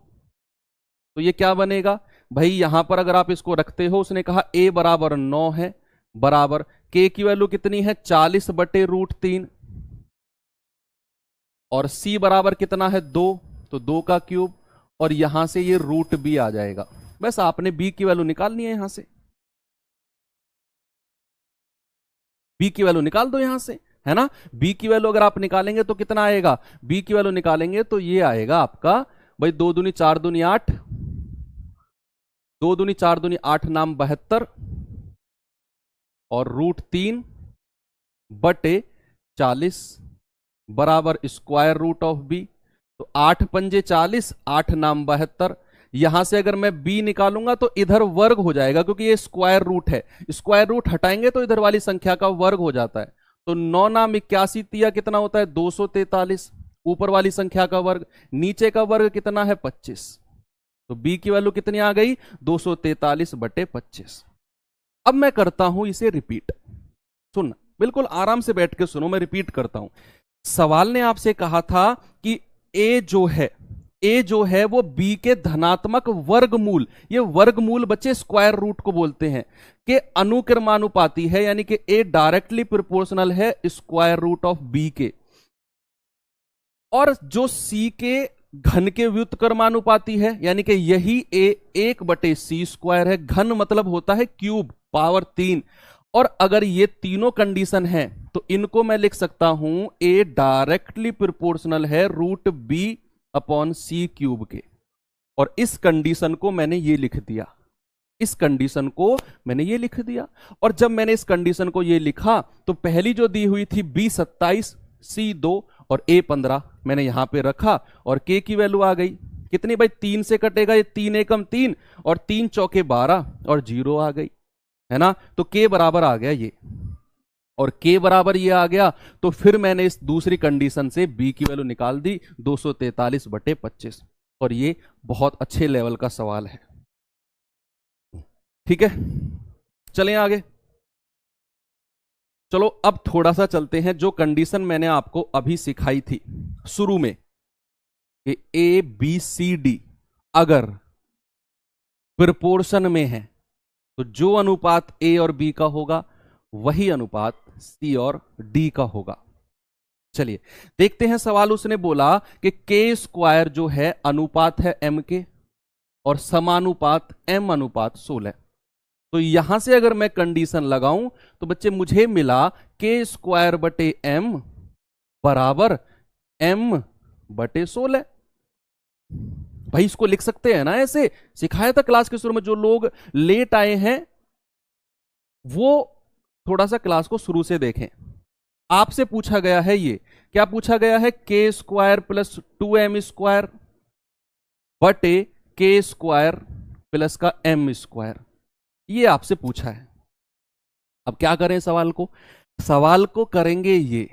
तो ये क्या बनेगा भाई? यहां पर अगर आप इसको रखते हो, उसने कहा a बराबर 9 है, बराबर k की वैल्यू कितनी है? 40/√3, और c बराबर कितना है? 2, तो 2 का क्यूब, और यहां से ये √b आ जाएगा। बस आपने b की वैल्यू निकालनी है यहां से, b की वैल्यू निकाल दो यहां से, है ना। b की वैल्यू अगर आप निकालेंगे तो कितना आएगा? b की वैल्यू निकालेंगे तो ये आएगा आपका भाई 2 दूनी 4 दूनी 8, 2 दूनी 4 दूनी 8 नाम 72, और √3/40 बराबर स्क्वायर रूट ऑफ b। तो 8 पंजे 40, 8 नाम 72। यहां से अगर मैं b निकालूंगा तो इधर वर्ग हो जाएगा, क्योंकि ये स्क्वायर रूट है, स्क्वायर रूट हटाएंगे तो इधर वाली संख्या का वर्ग हो जाता है। तो 9 नाम 81 तिया कितना होता है? 243, ऊपर वाली संख्या का वर्ग, नीचे का वर्ग कितना है? 25। तो b की वैल्यू कितनी आ गई? 243/25। अब मैं करता हूं इसे रिपीट। सुन, बिल्कुल आराम से बैठ के सुनो, मैं रिपीट करता हूं। सवाल ने आपसे कहा था कि a जो है वो b के धनात्मक वर्गमूल, ये वर्गमूल बच्चे स्क्वायर रूट को बोलते हैं, कि अनुक्रमानुपाती है, यानी कि a डायरेक्टली प्रोपोर्शनल है स्क्वायर रूट ऑफ b के, और जो c के घन के व्युत्क्रमानुपाती है, यानी कि यही a 1/c² है। घन मतलब होता है क्यूब, पावर 3। और अगर ये तीनों कंडीशन है तो इनको मैं लिख सकता हूं a डायरेक्टली प्रोपोर्शनल है √b/c³ के, और इस कंडीशन को मैंने ये लिख दिया, इस कंडीशन को मैंने ये लिख दिया। और जब मैंने इस कंडीशन को ये लिखा तो पहली जो दी हुई थी b 27, c 2 और a 15 मैंने यहां पे रखा, और k की वैल्यू आ गई कितनी भाई? 3 से कटेगा ये, 3 एकम 3, और 3 चौके 12, और 0 आ गई, है ना। तो k बराबर आ गया ये, और k बराबर ये आ गया। तो फिर मैंने इस दूसरी कंडीशन से b की वैल्यू निकाल दी 243/25, और ये बहुत अच्छे लेवल का सवाल है। ठीक है, चलें आगे। चलो अब थोड़ा सा चलते हैं, जो कंडीशन मैंने आपको अभी सिखाई थी शुरू में कि ए बी सी डी अगर प्रोपोर्शन में है तो जो अनुपात ए और बी का होगा वही अनुपात सी और डी का होगा। चलिए देखते हैं सवाल। उसने बोला कि k² जो है अनुपात है m के, और समानुपात m/16। तो यहां से अगर मैं कंडीशन लगाऊं तो बच्चे मुझे मिला k²/m बराबर m/16। भाई इसको लिख सकते हैं ना, ऐसे सिखाया था क्लास के शुरू में। जो लोग लेट आए हैं वो थोड़ा सा क्लास को शुरू से देखें। आपसे पूछा गया है, ये क्या पूछा गया है? k² + 2m² बटे k² प्लस का m², ये आपसे पूछा है। अब क्या करें सवाल को? सवाल को करेंगे ये,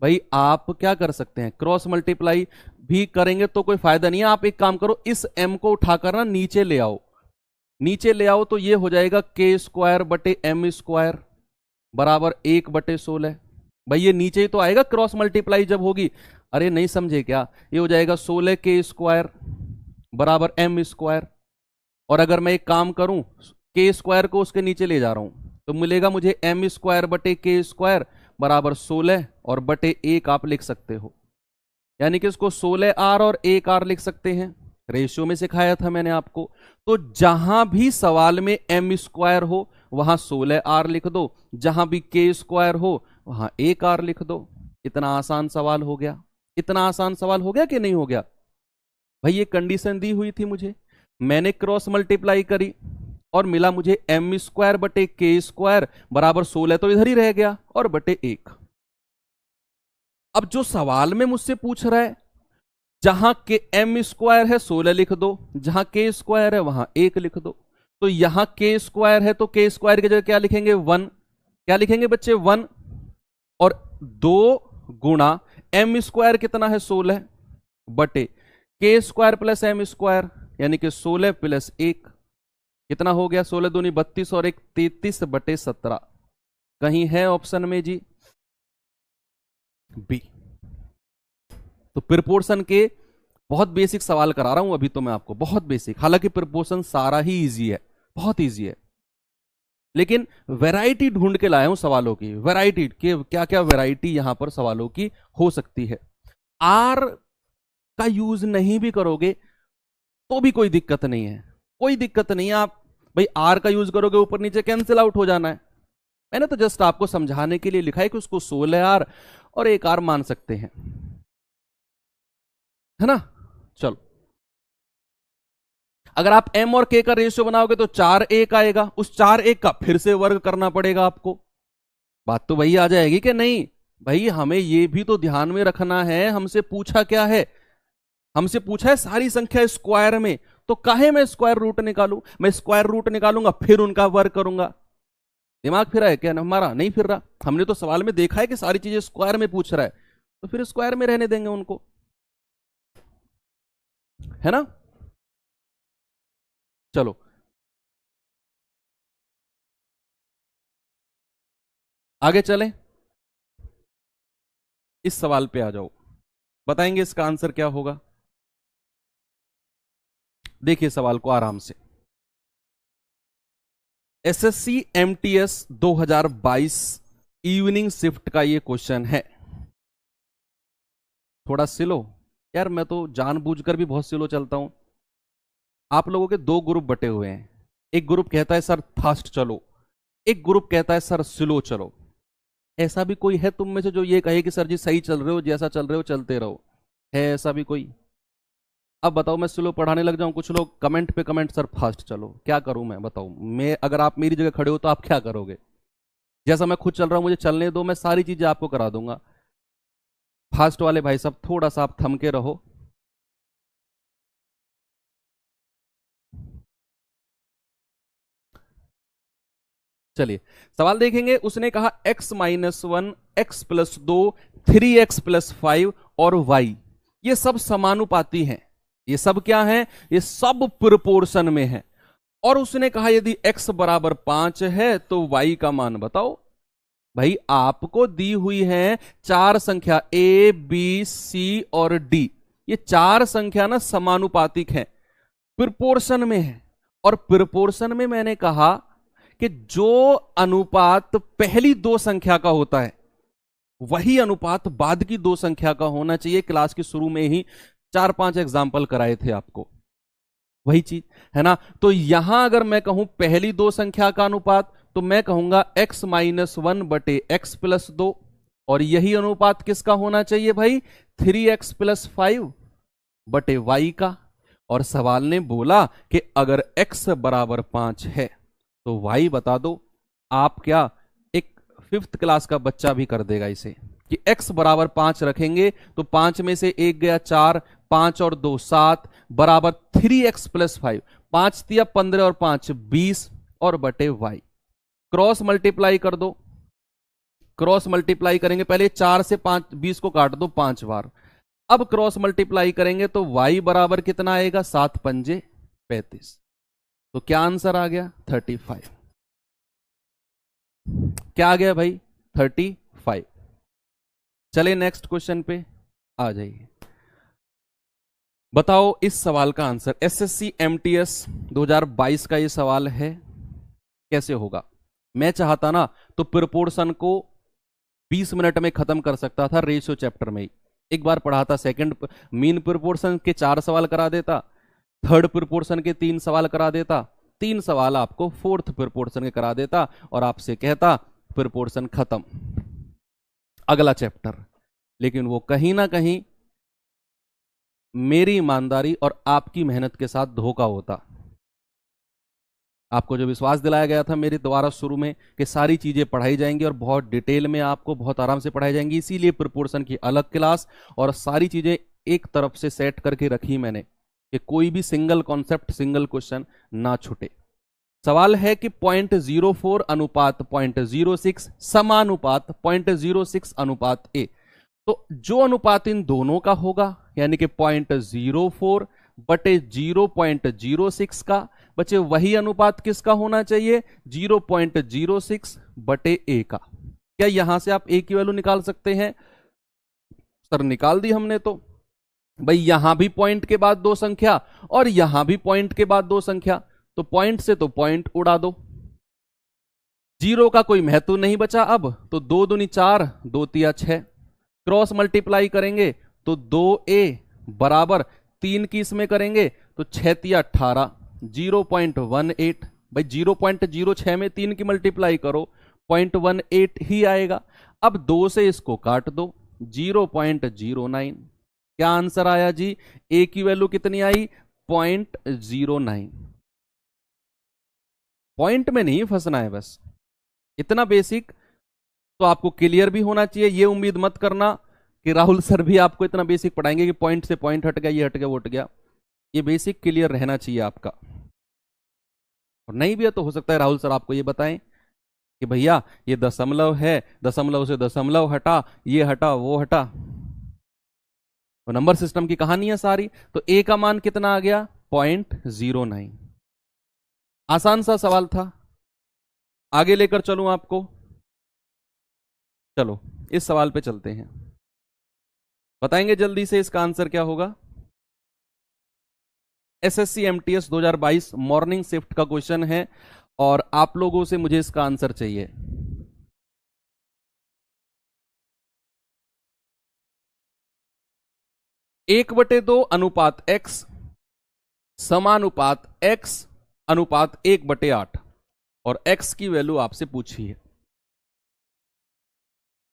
भाई आप क्या कर सकते हैं, क्रॉस मल्टीप्लाई भी करेंगे तो कोई फायदा नहीं है। आप एक काम करो, इस m को उठाकर ना नीचे ले आओ, नीचे ले आओ तो ये हो जाएगा k² बटे m² बराबर 1/16। भाई ये नीचे ही तो आएगा क्रॉस मल्टीप्लाई जब होगी। अरे नहीं समझे क्या? ये हो जाएगा 16k² बराबर m²। और अगर मैं एक काम करूं, k² को उसके नीचे ले जा रहा हूं तो मिलेगा मुझे m² बटे k² बराबर 16, और बटे 1 आप लिख सकते हो। यानी कि इसको 16R और 1R लिख सकते हैं, रेशियो में सिखाया था मैंने आपको। तो जहां भी सवाल में m स्क्वायर हो वहां 16R लिख दो, जहां भी k स्क्वायर हो वहां 1R लिख दो। इतना आसान सवाल हो गया। इतना आसान सवाल हो गया कि नहीं हो गया भाई? ये कंडीशन दी हुई थी मुझे, मैंने क्रॉस मल्टीप्लाई करी और मिला मुझे m स्क्वायर बटे k स्क्वायर बराबर 16, तो इधर ही रह गया, और बटे 1। अब जो सवाल में मुझसे पूछ रहा है, जहां के m स्क्वायर है 16 लिख दो, जहां k स्क्वायर है वहां 1 लिख दो। तो यहां k स्क्वायर है तो k स्क्वायर की जगह क्या लिखेंगे? 1। क्या लिखेंगे बच्चे? 1। और 2 गुणा m स्क्वायर कितना है? 16 बटे k square plus m square, यानी कि 16 प्लस 1 कितना हो गया? 16 दूनी 32 और 1 33 बटे 17। कहीं है ऑप्शन में जी? बी। तो प्रोपोर्शन के बहुत बेसिक सवाल करा रहा हूं अभी तो मैं आपको, बहुत बेसिक। हालांकि प्रोपोर्शन सारा ही इजी है, बहुत इजी है, लेकिन वैरायटी ढूंढ के लाया हूं सवालों की। वैरायटी के क्या क्या वैरायटी यहां पर सवालों की हो सकती है। आर का यूज नहीं भी करोगे तो भी कोई दिक्कत नहीं है, कोई दिक्कत नहीं है। आप भाई आर का यूज करोगे ऊपर नीचे कैंसिल आउट हो जाना है। मैंने तो जस्ट आपको समझाने के लिए लिखा है कि उसको 16R और 1R मान सकते हैं, है ना? चलो, अगर आप m और k का रेशियो बनाओगे तो 4 1 आएगा, उस 4 1 का फिर से वर्ग करना पड़ेगा आपको। बात तो वही आ जाएगी कि नहीं? भाई हमें ये भी तो ध्यान में रखना है, हमसे पूछा क्या है? हमसे पूछा है सारी संख्या स्क्वायर में, तो काहे मैं स्क्वायर रूट निकालूं? मैं स्क्वायर रूट निकालूंगा फिर उनका वर्ग करूंगा। दिमाग फिरा है क्या हमारा? नहीं फिर रहा। हमने तो सवाल में देखा है कि सारी चीजें स्क्वायर में पूछ रहा है, तो फिर स्क्वायर में रहने देंगे उनको, है ना? चलो, आगे चलें, इस सवाल पे आ जाओ, बताएंगे इसका आंसर क्या होगा। देखिए सवाल को आराम से। एसएससी एमटीएस 2022 इवनिंग शिफ्ट का ये क्वेश्चन है। थोड़ा स्लो यार, मैं तो जानबूझकर भी बहुत स्लो चलता हूं। आप लोगों के दो ग्रुप बटे हुए हैं, एक ग्रुप कहता है सर फास्ट चलो, एक ग्रुप कहता है सर स्लो चलो। ऐसा भी कोई है तुम में से जो ये कहे कि सर जी सही चल रहे हो, जैसा चल रहे हो चलते रहो? है ऐसा भी कोई? अब बताओ, मैं स्लो पढ़ाने लग जाऊं? कुछ लोग कमेंट पे कमेंट, सर फास्ट चलो। क्या करूं मैं? बताओ, मैं अगर आप मेरी जगह खड़े हो तो आप क्या करोगे? जैसा मैं खुद चल रहा हूं मुझे चलने दो, मैं सारी चीजें आपको करा दूंगा। फास्ट वाले भाई साहब थोड़ा सा आप थम के रहो। चलिए सवाल देखेंगे। उसने कहा x-1, x+2, 3x+5 और y ये सब समानुपाती हैं। ये सब क्या है? ये सब प्रोपोर्शन में है। और उसने कहा यदि x बराबर 5 है तो y का मान बताओ। भाई आपको दी हुई है चार संख्या a, b, c और d। ये चार संख्या ना समानुपातिक है, प्रोपोर्शन में है। और प्रोपोर्शन में मैंने कहा कि जो अनुपात पहली दो संख्या का होता है वही अनुपात बाद की दो संख्या का होना चाहिए। क्लास के शुरू में ही 4-5 एग्जाम्पल कराए थे आपको, वही चीज है ना? तो यहां अगर मैं कहूं पहली दो संख्या का अनुपात, तो मैं कहूंगा x-1 बटे x+2, और यही अनुपात किसका होना चाहिए भाई? 3x+5 बटे y का। और सवाल ने बोला कि अगर x बराबर 5 है तो y बता दो। आप क्या, एक 5th क्लास का बच्चा भी कर देगा इसे, कि x बराबर 5 रखेंगे तो 5 में से 1 गया 4, 5 और 2 7 बराबर 3x+5, 5 तिया 15 और 5 20 और बटे y। क्रॉस मल्टीप्लाई कर दो। क्रॉस मल्टीप्लाई करेंगे, पहले 4 से 5 20 को काट दो 5 बार। अब क्रॉस मल्टीप्लाई करेंगे तो y बराबर कितना आएगा? 7 पंजे 35। तो क्या आंसर आ गया? 35। क्या आ गया भाई? 35। चले नेक्स्ट क्वेश्चन पे आ जाइए। बताओ इस सवाल का आंसर। एसएससी एमटीएस 2022 का ये सवाल है, कैसे होगा? मैं चाहता ना तो प्रोपोर्शन को 20 मिनट में खत्म कर सकता था रेशियो चैप्टर में ही, एक बार पढ़ा था सेकंड मीन प्रोपोर्शन के 4 सवाल करा देता, थर्ड प्रोपोर्शन के 3 सवाल करा देता, 3 सवाल आपको फोर्थ प्रोपोर्शन के करा देता और आपसे कहता प्रोपोर्शन खत्म, अगला चैप्टर। लेकिन वो कहीं ना कहीं मेरी ईमानदारी और आपकी मेहनत के साथ धोखा होता। आपको जो विश्वास दिलाया गया था मेरे द्वारा शुरू में कि सारी चीजें पढ़ाई जाएंगी और बहुत डिटेल में आपको बहुत आराम से पढ़ाई जाएंगी, इसीलिए प्रोपोर्शन की अलग क्लास और सारी चीजें एक तरफ से सेट करके रखी मैंने कि कोई भी सिंगल कॉन्सेप्ट सिंगल क्वेश्चन ना छूटे। सवाल है कि 0.04 अनुपात 0.06 समानुपात 0.06 अनुपात ए, तो जो अनुपात इन दोनों का होगा यानी कि 0.04 बटे 0.06 का, बच्चे वही अनुपात किसका होना चाहिए 0.06 बटे ए का। क्या यहां से आप ए की वैल्यू निकाल सकते हैं? सर निकाल दी हमने, तो भाई यहां भी पॉइंट के बाद 2 संख्या और यहां भी पॉइंट के बाद 2 संख्या, तो पॉइंट से तो पॉइंट उड़ा दो, जीरो का कोई महत्व नहीं बचा अब, तो 2 दूनी 4 2 तिया 6, क्रॉस मल्टीप्लाई करेंगे तो 2a बराबर 3 की इसमें करेंगे तो 6 तिया 18, 0.18, भाई 0.06 में 3 की मल्टीप्लाई करो 0.18 ही आएगा। अब 2 से इसको काट दो 0.09, क्या आंसर आया जी? ए की वैल्यू कितनी आई 0.09। पॉइंट में नहीं फंसना है, बस इतना बेसिक तो आपको क्लियर भी होना चाहिए। ये उम्मीद मत करना कि राहुल सर भी आपको इतना बेसिक पढ़ाएंगे कि पॉइंट से पॉइंट हट गया, ये हट गया, वो हट गया। ये बेसिक क्लियर रहना चाहिए आपका, और नहीं भी है तो हो सकता है राहुल सर आपको ये बताएं कि भैया ये दशमलव है, दशमलव से दशमलव हटा, ये हटा, वो हटा, तो नंबर सिस्टम की कहानी है सारी। तो ए का मान कितना आ गया 0.09। आसान सा सवाल था, आगे लेकर चलूं आपको? चलो इस सवाल पे चलते हैं, बताएंगे जल्दी से इसका आंसर क्या होगा। एसएससी एमटीएस 2022 मॉर्निंग शिफ्ट का क्वेश्चन है और आप लोगों से मुझे इसका आंसर चाहिए। एक बटे 2 अनुपात x समानुपात x अनुपात 1/8 और x की वैल्यू आपसे पूछी है,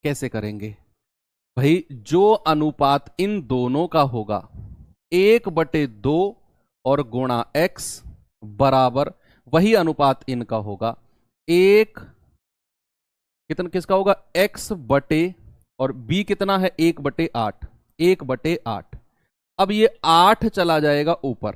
कैसे करेंगे भाई? जो अनुपात इन दोनों का होगा 1/2 और गुणा x बराबर वही अनुपात इनका होगा एक, कितना किसका होगा x बटे, और b कितना है 1/8, 1/8। अब ये 8 चला जाएगा ऊपर,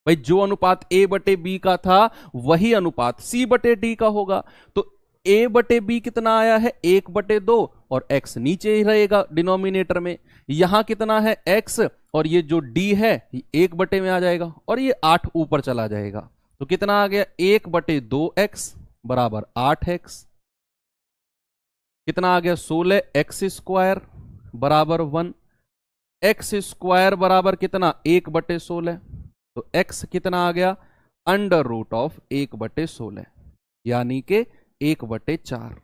भाई जो अनुपात a बटे b का था वही अनुपात c बटे d का होगा, तो a बटे b कितना आया है 1/2 और x नीचे ही रहेगा डिनोमिनेटर में। यहां कितना है x और ये जो d है 1 में आ जाएगा और ये 8 ऊपर चला जाएगा, तो कितना आ गया 1/2x बराबर 8x, कितना आ गया 16x² बराबर 1, एक्स स्क्वायर बराबर कितना 1/16, तो x कितना आ गया √1/16 यानी कि 1/4।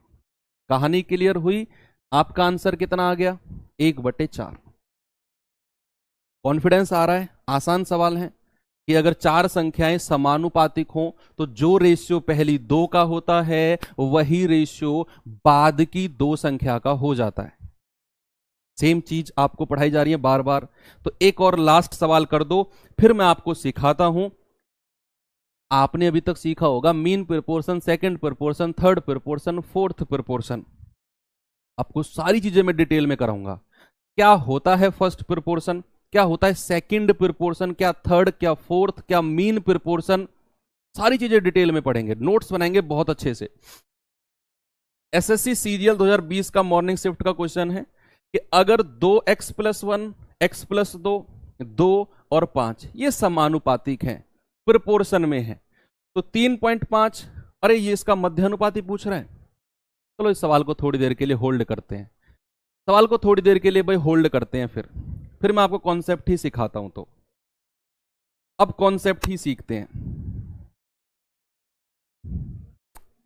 कहानी क्लियर हुई? आपका आंसर कितना आ गया 1/4। कॉन्फिडेंस आ रहा है? आसान सवाल है कि अगर 4 संख्याएं समानुपातिक हों तो जो रेशियो पहली 2 का होता है वही रेशियो बाद की 2 संख्या का हो जाता है। सेम चीज आपको पढ़ाई जा रही है बार बार। तो एक और लास्ट सवाल कर दो, फिर मैं आपको सिखाता हूं। आपने अभी तक सीखा होगा mean proportion, second proportion, third proportion, fourth proportion, आपको सारी चीजें मैं डिटेल में कराऊंगा। क्या होता है फर्स्ट प्रोपोर्शन, क्या होता है सेकंड प्रोपोर्शन, क्या थर्ड, क्या फोर्थ, क्या मीन प्रोपोर्शन, सारी चीजें डिटेल में पढ़ेंगे, नोट्स बनाएंगे बहुत अच्छे से। एसएससी सीरियल 2020 का मॉर्निंग शिफ्ट का क्वेश्चन है कि अगर 2x+1, x+2, 2 और 5 ये समानुपातिक हैं, प्रोपोर्शन में है, तो 3.5, अरे ये इसका मध्यानुपाती पूछ रहे हैं। चलो इस सवाल को थोड़ी देर के लिए होल्ड करते हैं, सवाल को थोड़ी देर के लिए भाई होल्ड करते हैं, फिर मैं आपको कॉन्सेप्ट ही सिखाता हूं। तो अब कॉन्सेप्ट ही सीखते हैं।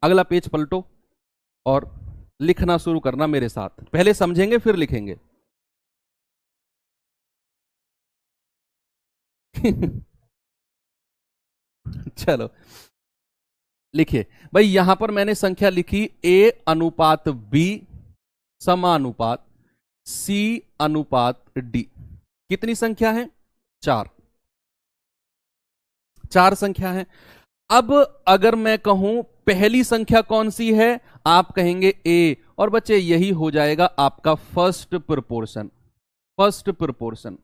अगला पेज पलटो और लिखना शुरू करना मेरे साथ, पहले समझेंगे फिर लिखेंगे। चलो लिखिए भाई, यहां पर मैंने संख्या लिखी A अनुपात B समानुपात C अनुपात D। कितनी संख्या है? 4। 4 संख्या है। अब अगर मैं कहूं पहली संख्या कौन सी है, आप कहेंगे A, और बच्चे यही हो जाएगा आपका फर्स्ट प्रोपोर्शन। फर्स्ट प्रोपोर्शन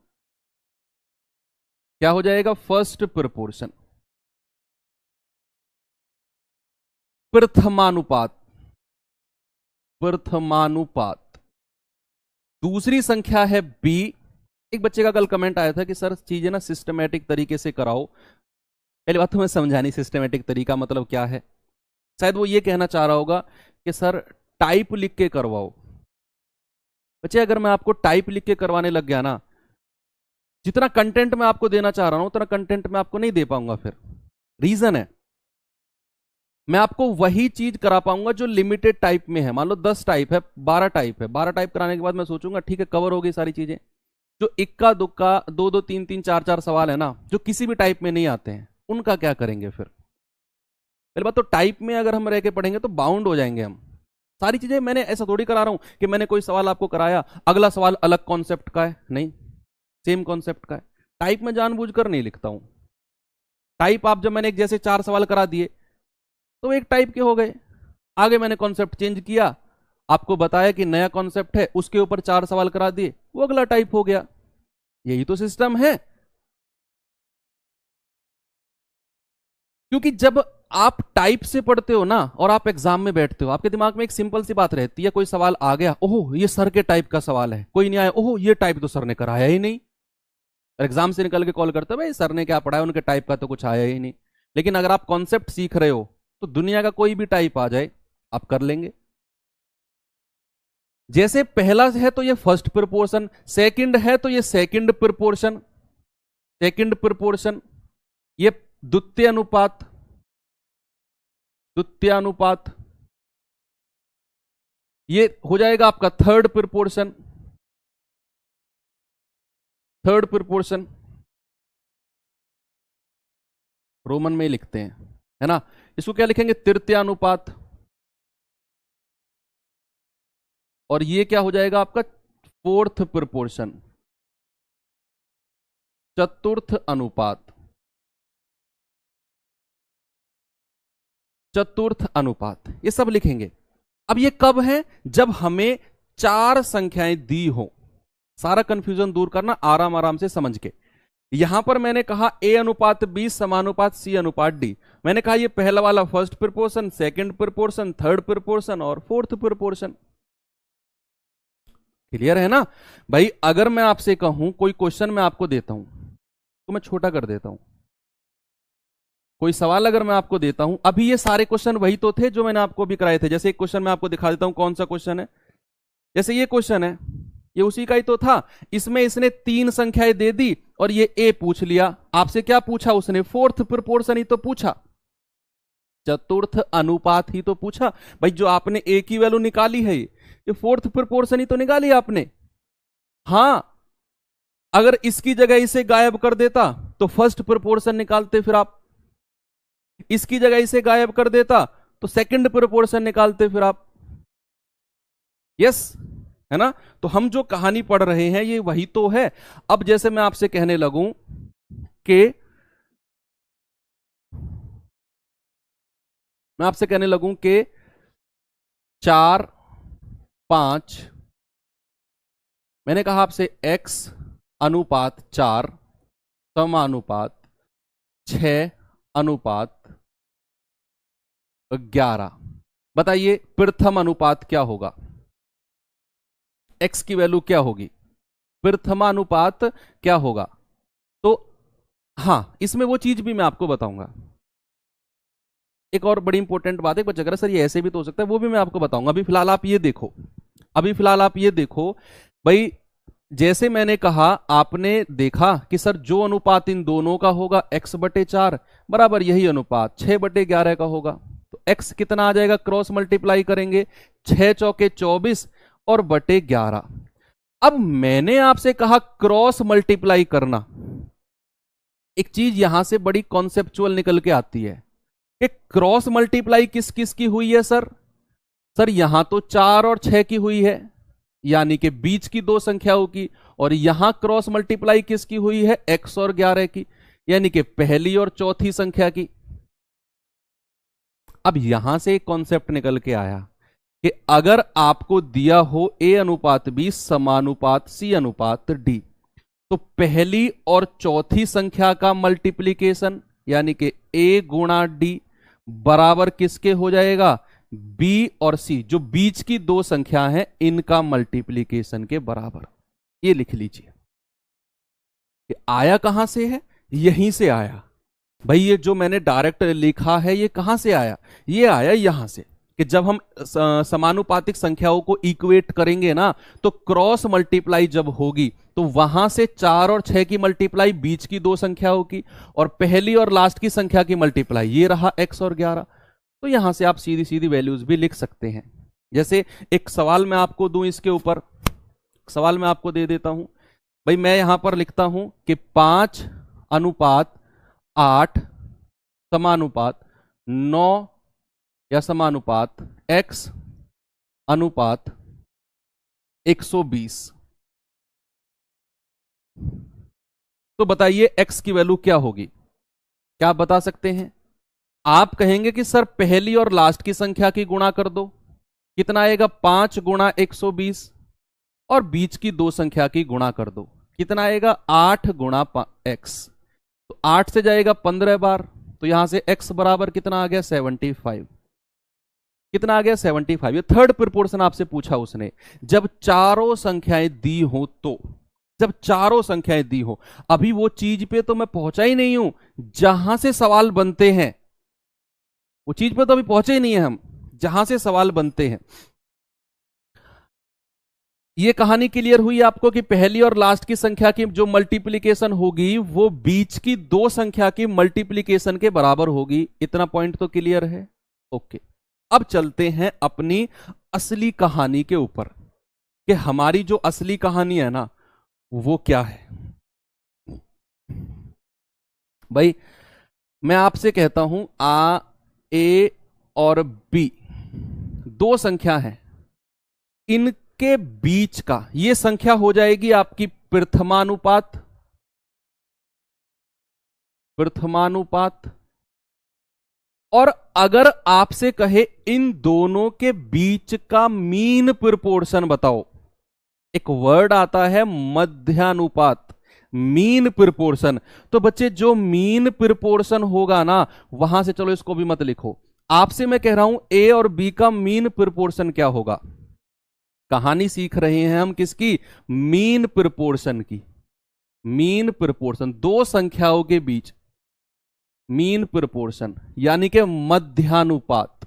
क्या हो जाएगा? फर्स्ट प्रोपोर्शन, प्रथमानुपात। प्रथमानुपात। दूसरी संख्या है B। एक बच्चे का कल कमेंट आया था कि सर चीजें ना सिस्टमेटिक तरीके से कराओ। पहली बात तो मैं समझा नहीं सिस्टमेटिक तरीका मतलब क्या है। शायद वो ये कहना चाह रहा होगा कि सर टाइप लिख के करवाओ। बच्चे अगर मैं आपको टाइप लिख के करवाने लग गया ना, जितना कंटेंट मैं आपको देना चाह रहा हूं उतना कंटेंट मैं आपको नहीं दे पाऊंगा। फिर रीजन है, मैं आपको वही चीज करा पाऊंगा जो लिमिटेड टाइप में है। मान लो 10 टाइप है, 12 टाइप है, 12 टाइप कराने के बाद मैं सोचूंगा ठीक है कवर हो गई सारी चीजें। जो इक्का दुक्का 2 2 3 3 4 4 सवाल है ना, जो किसी भी टाइप में नहीं आते हैं, उनका क्या करेंगे? फिर पहले बात तो टाइप में अगर हम रह के पढ़ेंगे तो बाउंड हो जाएंगे हम। सारी चीजें मैंने ऐसा थोड़ी करा रहा हूं कि मैंने कोई सवाल आपको कराया, अगला सवाल अलग कॉन्सेप्ट का है, नहीं, सेम कॉन्सेप्ट का है। टाइप में जानबूझकर नहीं लिखता हूं। टाइप आप जब मैंने एक जैसे 4 सवाल करा दिए तो एक टाइप के हो गए। आगे मैंने कॉन्सेप्ट चेंज किया, आपको बताया कि नया कॉन्सेप्ट है, उसके ऊपर 4 सवाल करा दिए, वो अगला टाइप हो गया। यही तो सिस्टम है। क्योंकि जब आप टाइप से पढ़ते हो ना और आप एग्जाम में बैठते हो, आपके दिमाग में एक सिंपल सी बात रहती है, कोई सवाल आ गया, ओहो ये सर के टाइप का सवाल है, कोई नहीं आया, ओहो ये टाइप तो सर ने कराया ही नहीं। एग्जाम से निकल के कॉल करते हो भाई सर ने क्या पढ़ाया, उनके टाइप का तो कुछ आया ही नहीं। लेकिन अगर आप कॉन्सेप्ट सीख रहे हो तो दुनिया का कोई भी टाइप आ जाए आप कर लेंगे। जैसे पहला है तो ये फर्स्ट प्रोपोर्शन, सेकंड है तो ये सेकंड प्रोपोर्शन, सेकंड प्रोपोर्शन, ये द्वितीय अनुपात, द्वितीय अनुपात, ये हो जाएगा आपका third proportion, third proportion. Roman में ही लिखते हैं, है ना। इसको क्या लिखेंगे? तृतीय अनुपात। और ये क्या हो जाएगा आपका? फोर्थ प्रोपोर्शन, चतुर्थ अनुपात, चतुर्थ अनुपात, ये सब लिखेंगे। अब ये कब है? जब हमें 4 संख्याएं दी हो। सारा कंफ्यूजन दूर करना आराम आराम से समझ के। यहां पर मैंने कहा A अनुपात B समानुपात C अनुपात D। मैंने कहा ये पहला वाला first proportion, second proportion, third proportion और फोर्थ प्रोपोर्शन। क्लियर है ना भाई? अगर मैं आपसे कहूं कोई क्वेश्चन मैं आपको देता हूं तो मैं छोटा कर देता हूं। कोई सवाल अगर मैं आपको देता हूं, अभी ये सारे क्वेश्चन वही तो थे जो मैंने आपको अभी कराए थे। जैसे एक क्वेश्चन मैं आपको दिखा देता हूं, कौन सा क्वेश्चन है। जैसे ये क्वेश्चन है, ये उसी का ही तो था। इसमें इसने 3 संख्याएं दे दी और ये A पूछ लिया। आपसे क्या पूछा उसने? फोर्थ प्रोपोर्शन ही तो पूछा, चतुर्थ अनुपात ही तो पूछा। भाई जो आपने A की वैल्यू निकाली है, ये फोर्थ प्रोपोर्शन ही तो निकाली आपने। हां, अगर इसकी जगह इसे गायब कर देता तो फर्स्ट प्रोपोर्शन निकालते, फिर आप इसकी जगह इसे गायब कर देता तो सेकंड प्रोपोर्शन निकालते फिर आप। यस, है ना। तो हम जो कहानी पढ़ रहे हैं ये वही तो है। अब जैसे मैं आपसे कहने लगूं कि मैं आपसे कहने लगूं कि 4 5, मैंने कहा आपसे x अनुपात 4 समानुपात 6 अनुपात 11। बताइए प्रथम अनुपात क्या होगा? x की वैल्यू क्या होगी? प्रथमानुपात क्या होगा? तो हां, इसमें वो चीज भी मैं आपको बताऊंगा। एक और बड़ी इंपॉर्टेंट बात है, बच्चा सर ये ऐसे भी तो हो सकता है, वो भी मैं आपको बताऊंगा। अभी फिलहाल आप ये देखो, अभी फिलहाल आप ये देखो भाई। जैसे मैंने कहा, आपने देखा कि सर जो अनुपात इन दोनों का होगा x/4 बराबर यही अनुपात 6/11 का होगा। तो x कितना आ जाएगा, क्रॉस मल्टीप्लाई करेंगे, 6 चौके 24 और बटे 11। अब मैंने आपसे कहा क्रॉस मल्टीप्लाई करना, एक चीज यहां से बड़ी कॉन्सेप्चुअल निकल के आती है कि क्रॉस मल्टीप्लाई किस किस की हुई है सर। सर यहां तो 4 और 6 की हुई है, यानी कि बीच की दो संख्याओं की, और यहां क्रॉस मल्टीप्लाई किसकी हुई है, x और 11 की, यानी कि पहली और चौथी संख्या की। अब यहां से एक कॉन्सेप्ट निकल के आया कि अगर आपको दिया हो a अनुपात b समानुपात c अनुपात d, तो पहली और चौथी संख्या का मल्टीप्लीकेशन यानी कि a गुणा d बराबर किसके हो जाएगा, b और c, जो बीच की दो संख्या हैं इनका मल्टीप्लीकेशन के बराबर। ये लिख लीजिए। ये आया कहां से है, यहीं से आया भाई। ये जो मैंने डायरेक्ट लिखा है ये कहां से आया, ये आया यहां से कि जब हम समानुपातिक संख्याओं को इक्वेट करेंगे ना, तो क्रॉस मल्टीप्लाई जब होगी तो वहां से 4 और 6 की मल्टीप्लाई बीच की दो संख्याओं की, और पहली और लास्ट की संख्या की मल्टीप्लाई ये रहा x और 11। तो यहां से आप सीधी सीधी वैल्यूज भी लिख सकते हैं। जैसे एक सवाल मैं आपको दूं, इसके ऊपर सवाल मैं आपको दे देता हूं भाई। मैं यहां पर लिखता हूं कि 5 अनुपात 8 समानुपात 9 या समानुपात x अनुपात 120। तो बताइए x की वैल्यू क्या होगी, क्या आप बता सकते हैं। आप कहेंगे कि सर पहली और लास्ट की संख्या की गुणा कर दो, कितना आएगा, 5 गुणा 120, और बीच की दो संख्या की गुणा कर दो, कितना आएगा, 8 गुणा x। तो 8 से जाएगा 15 बार, तो यहां से x बराबर कितना आ गया, 75। कितना आ गया, 75। ये थर्ड प्रोपोर्शन आपसे पूछा उसने, जब चारों संख्याएं दी हो तो, जब चारों संख्याएं दी हो। अभी वो चीज पे तो मैं पहुंचा ही नहीं हूं जहां से सवाल बनते हैं, वो चीज पे तो अभी पहुंचे ही नहीं है हम जहां से सवाल बनते हैं। ये कहानी क्लियर हुई आपको कि पहली और लास्ट की संख्या की जो मल्टीप्लीकेशन होगी वो बीच की दो संख्या की मल्टीप्लीकेशन के बराबर होगी। इतना पॉइंट तो क्लियर है, ओके। अब चलते हैं अपनी असली कहानी के ऊपर कि हमारी जो असली कहानी है ना वो क्या है। भाई मैं आपसे कहता हूं a और b दो संख्या है, इनके बीच का ये संख्या हो जाएगी आपकी प्रथमानुपात, प्रथमानुपात। और अगर आपसे कहे इन दोनों के बीच का मीन प्रोपोर्शन बताओ, एक वर्ड आता है मध्यानुपात, मीन प्रोपोर्शन। तो बच्चे जो मीन प्रोपोर्शन होगा ना, वहां से, चलो इसको भी मत लिखो, आपसे मैं कह रहा हूं a और b का मीन प्रोपोर्शन क्या होगा। कहानी सीख रहे हैं हम किसकी, मीन प्रोपोर्शन की। मीन प्रोपोर्शन दो संख्याओं के बीच मीन प्रोपोर्शन यानी कि मध्यानुपात।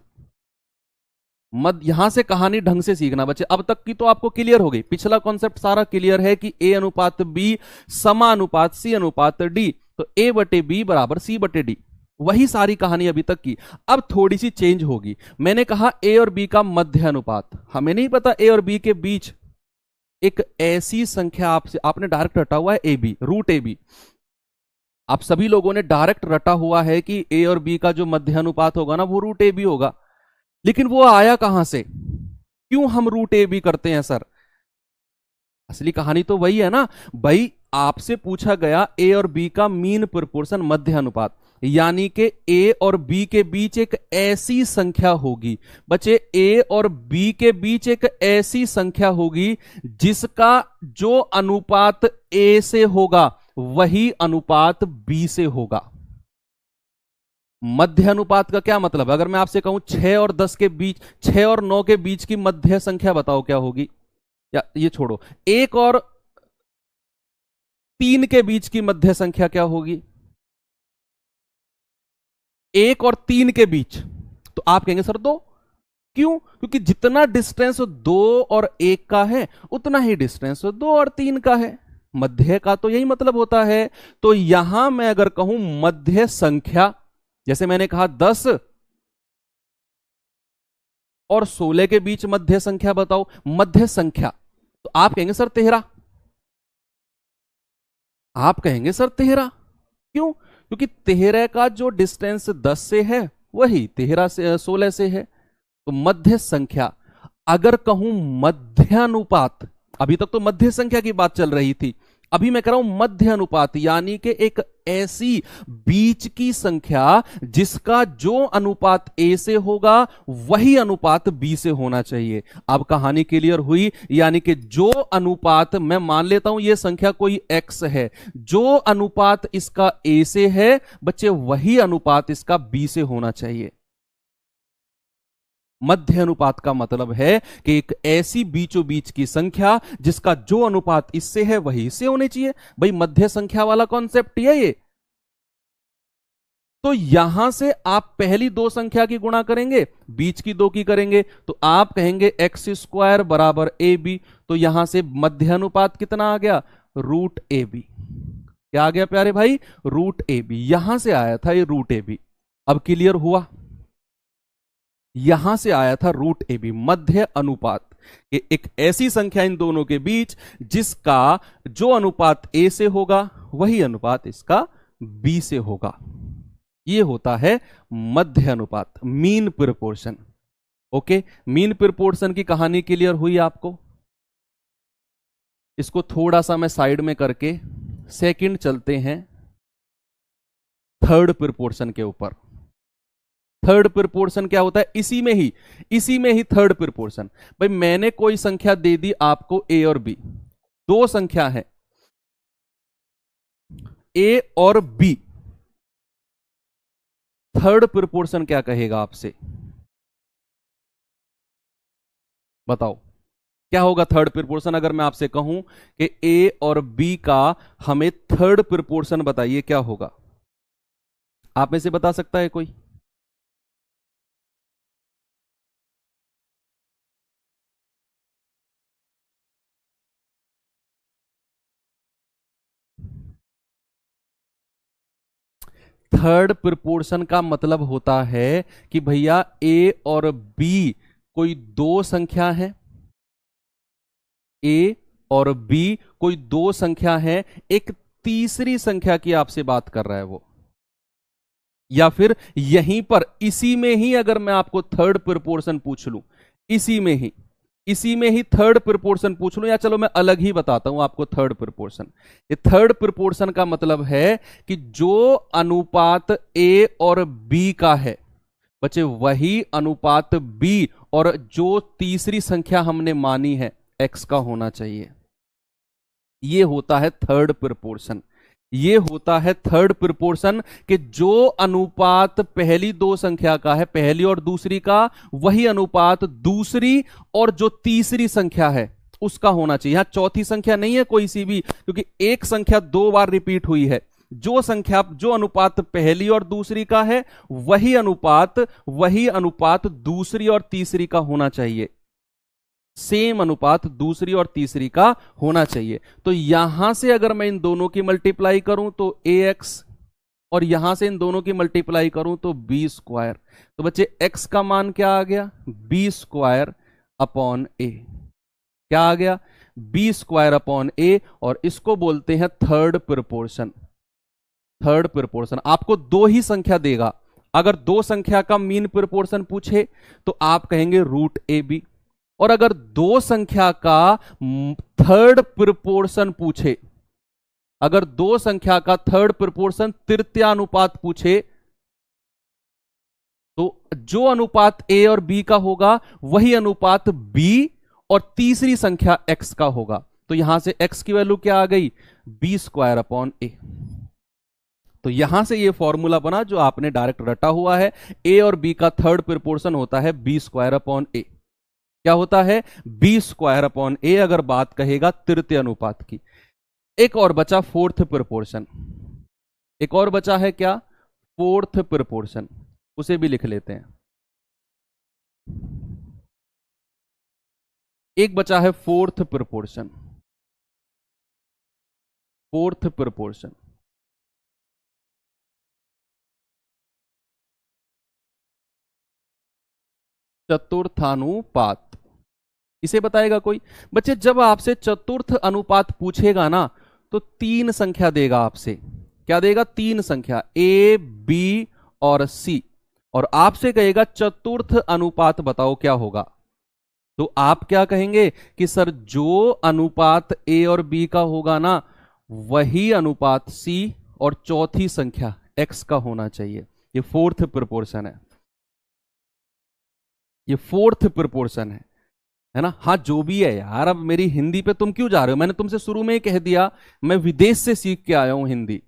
यहां से कहानी ढंग से सीखना बच्चे। अब तक की तो आपको क्लियर हो गई, पिछला कॉन्सेप्ट सारा क्लियर है कि a अनुपात b समानुपात c अनुपात d, तो a बटे b बराबर c बटे d, वही सारी कहानी अभी तक की। अब थोड़ी सी चेंज होगी। मैंने कहा a और b का मध्य अनुपात, हमें नहीं पता a और b के बीच एक ऐसी संख्या आपने डायरेक्ट रटा हुआ है a b, root a b। आप सभी लोगों ने डायरेक्ट रटा हुआ है कि a और b का जो मध्य अनुपात होगा ना वो रूट a b होगा, लेकिन वो आया कहां से, क्यों हम रूट ए बी करते हैं सर। असली कहानी तो वही है ना भाई, आपसे पूछा गया ए और बी का मीन प्रोपोर्शन मध्य अनुपात, यानी कि ए और बी के बीच एक ऐसी संख्या होगी बच्चे, ए और बी के बीच एक ऐसी संख्या होगी जिसका जो अनुपात ए से होगा वही अनुपात बी से होगा। मध्य अनुपात का क्या मतलब, अगर मैं आपसे कहूं 6 और 10 के बीच, 6 और 9 के बीच की मध्य संख्या बताओ क्या होगी, या ये छोड़ो, 1 और 3 के बीच की मध्य संख्या क्या होगी, 1 और 3 के बीच, तो आप कहेंगे सर 2, क्यों, क्योंकि जितना डिस्टेंस 2 और 1 का है उतना ही डिस्टेंस 2 और 3 का है, मध्य का तो यही मतलब होता है। तो यहां मैं अगर कहूं मध्य संख्या, जैसे मैंने कहा 10 और 16 के बीच मध्य संख्या बताओ, मध्य संख्या। तो आप कहेंगे सर 13, आप कहेंगे सर 13। क्यों? क्योंकि 13 का जो डिस्टेंस 10 से है वही 13 से 16 से है। तो मध्य संख्या, अगर कहूं मध्यानुपात, अभी तक तो मध्य संख्या की बात चल रही थी, अभी मैं कह रहा हूं मध्य अनुपात, यानी कि एक ऐसी बीच की संख्या जिसका जो अनुपात ए से होगा वही अनुपात बी से होना चाहिए। अब कहानी क्लियर हुई, यानी कि जो अनुपात, मैं मान लेता हूं यह संख्या कोई एक्स है, जो अनुपात इसका ए से है बच्चे वही अनुपात इसका बी से होना चाहिए। मध्य अनुपात का मतलब है कि एक ऐसी बीचों बीच की संख्या जिसका जो अनुपात इससे है वही इससे होनी चाहिए। भाई मध्य संख्या वाला कॉन्सेप्ट है ये। तो यहां से आप पहली दो संख्या की गुणा करेंगे, बीच की दो की करेंगे, तो आप कहेंगे एक्स स्क्वायर बराबर ए बी। तो यहां से मध्य अनुपात कितना आ गया? Root A B. क्या आ गया प्यारे भाई? Root A B. यहां से आया था ये रूट ए बी। अब क्लियर हुआ? यहां से आया था रूट ए बी, मध्य अनुपात। एक ऐसी संख्या इन दोनों के बीच जिसका जो अनुपात ए से होगा वही अनुपात इसका बी से होगा। ये होता है मध्य अनुपात, mean proportion. Okay, mean proportion की कहानी क्लियर हुई आपको? इसको थोड़ा सा मैं साइड में करके सेकंड चलते हैं थर्ड प्रोपोर्शन के ऊपर। थर्ड प्रोपोर्शन क्या होता है? इसी में ही थर्ड प्रोपोर्शन। भाई मैंने कोई संख्या दे दी आपको ए और बी, दो संख्या है ए और बी। थर्ड प्रोपोर्शन क्या कहेगा आपसे? बताओ क्या होगा थर्ड प्रोपोर्शन? अगर मैं आपसे कहूं कि ए और बी का हमें थर्ड प्रोपोर्शन बताइए, क्या होगा? आप में से बता सकता है कोई? थर्ड प्रोपोर्शन का मतलब होता है कि भैया ए और बी कोई दो संख्या है, ए और बी कोई दो संख्या है, एक तीसरी संख्या की आपसे बात कर रहा है वो। या फिर यहीं पर इसी में ही अगर मैं आपको थर्ड प्रोपोर्शन पूछ लूं, इसी में ही थर्ड प्रोपोर्शन पूछ लूं, या चलो मैं अलग ही बताता हूं आपको थर्ड प्रोपोर्शन। ये थर्ड प्रोपोर्शन का मतलब है कि जो अनुपात ए और बी का है बच्चे वही अनुपात बी और जो तीसरी संख्या हमने मानी है एक्स का होना चाहिए। ये होता है थर्ड प्रोपोर्शन। ये होता है थर्ड प्रोपोर्शन कि जो अनुपात पहली दो संख्या का है, पहली और दूसरी का, वही अनुपात दूसरी और जो तीसरी संख्या है उसका होना चाहिए। यहां चौथी संख्या नहीं है कोई सी भी, क्योंकि एक संख्या दो बार रिपीट हुई है। जो अनुपात पहली और दूसरी का है वही अनुपात दूसरी और तीसरी का होना चाहिए। सेम अनुपात दूसरी और तीसरी का होना चाहिए। तो यहां से अगर मैं इन दोनों की मल्टीप्लाई करूं तो ए एक्स, और यहां से इन दोनों की मल्टीप्लाई करूं तो बी स्क्वायर। तो बच्चे एक्स का मान क्या आ गया? बी स्क्वायर अपॉन ए। क्या आ गया? बी स्क्वायर अपॉन ए। और इसको बोलते हैं थर्ड प्रोपोर्शन। थर्ड प्रोपोर्शन आपको दो ही संख्या देगा। अगर दो संख्या का मीन प्रोपोर्शन पूछे तो आप कहेंगे रूट ए बी, और अगर दो संख्या का थर्ड प्रोपोर्शन पूछे, अगर दो संख्या का थर्ड प्रोपोर्शन तृतीयानुपात पूछे, तो जो अनुपात ए और बी का होगा वही अनुपात बी और तीसरी संख्या एक्स का होगा। तो यहां से एक्स की वैल्यू क्या आ गई? बी स्क्वायर अपॉन ए। तो यहां से ये फॉर्मूला बना जो आपने डायरेक्ट रटा हुआ है। ए और बी का थर्ड प्रोपोर्शन होता है बी स्क्वायर अपॉन ए। क्या होता है? बी स्क्वायर अपॉन ए, अगर बात कहेगा तृतीय अनुपात की। एक और बचा फोर्थ प्रोपोर्शन। एक और बचा है क्या? Fourth proportion. उसे भी लिख लेते हैं। एक बचा है फोर्थ प्रोपोर्शन। फोर्थ प्रोपोर्शन चतुर्थानुपात, इसे बताएगा कोई? बच्चे जब आपसे चतुर्थ अनुपात पूछेगा ना तो तीन संख्या देगा आपसे। क्या देगा? तीन संख्या, ए बी और सी, और आपसे कहेगा चतुर्थ अनुपात बताओ क्या होगा। तो आप क्या कहेंगे कि सर जो अनुपात ए और बी का होगा ना वही अनुपात सी और चौथी संख्या एक्स का होना चाहिए। ये फोर्थ प्रोपोर्शन है, ये फोर्थ प्रोपोर्शन है ना। हाँ जो भी है यार, अब मेरी हिंदी पे तुम क्यों जा रहे हो? मैंने तुमसे शुरू में ही कह दिया मैं विदेश से सीख के आया हूं हिंदी,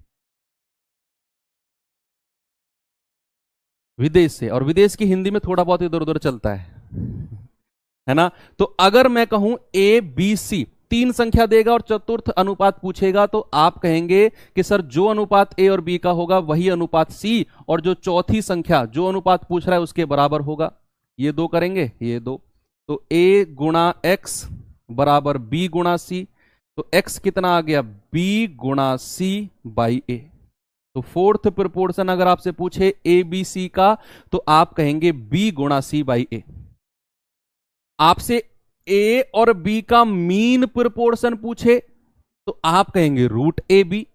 विदेश से, और विदेश की हिंदी में थोड़ा बहुत इधर उधर चलता है ना। तो अगर मैं कहूं ए बी सी, तीन संख्या देगा और चतुर्थ अनुपात पूछेगा तो आप कहेंगे कि सर जो अनुपात ए और बी का होगा वही अनुपात सी, और जो चौथी संख्या जो अनुपात पूछ रहा है उसके बराबर होगा। ये दो करेंगे, ये दो, तो ए गुणा एक्स बराबर बी गुणा सी, तो एक्स कितना आ गया? बी गुणा सी बाई ए। तो फोर्थ प्रोपोर्शन अगर आपसे पूछे ए बी सी का तो आप कहेंगे बी गुणा सी बाई ए। आपसे ए और बी का मीन प्रोपोर्शन पूछे तो आप कहेंगे रूट ए बी।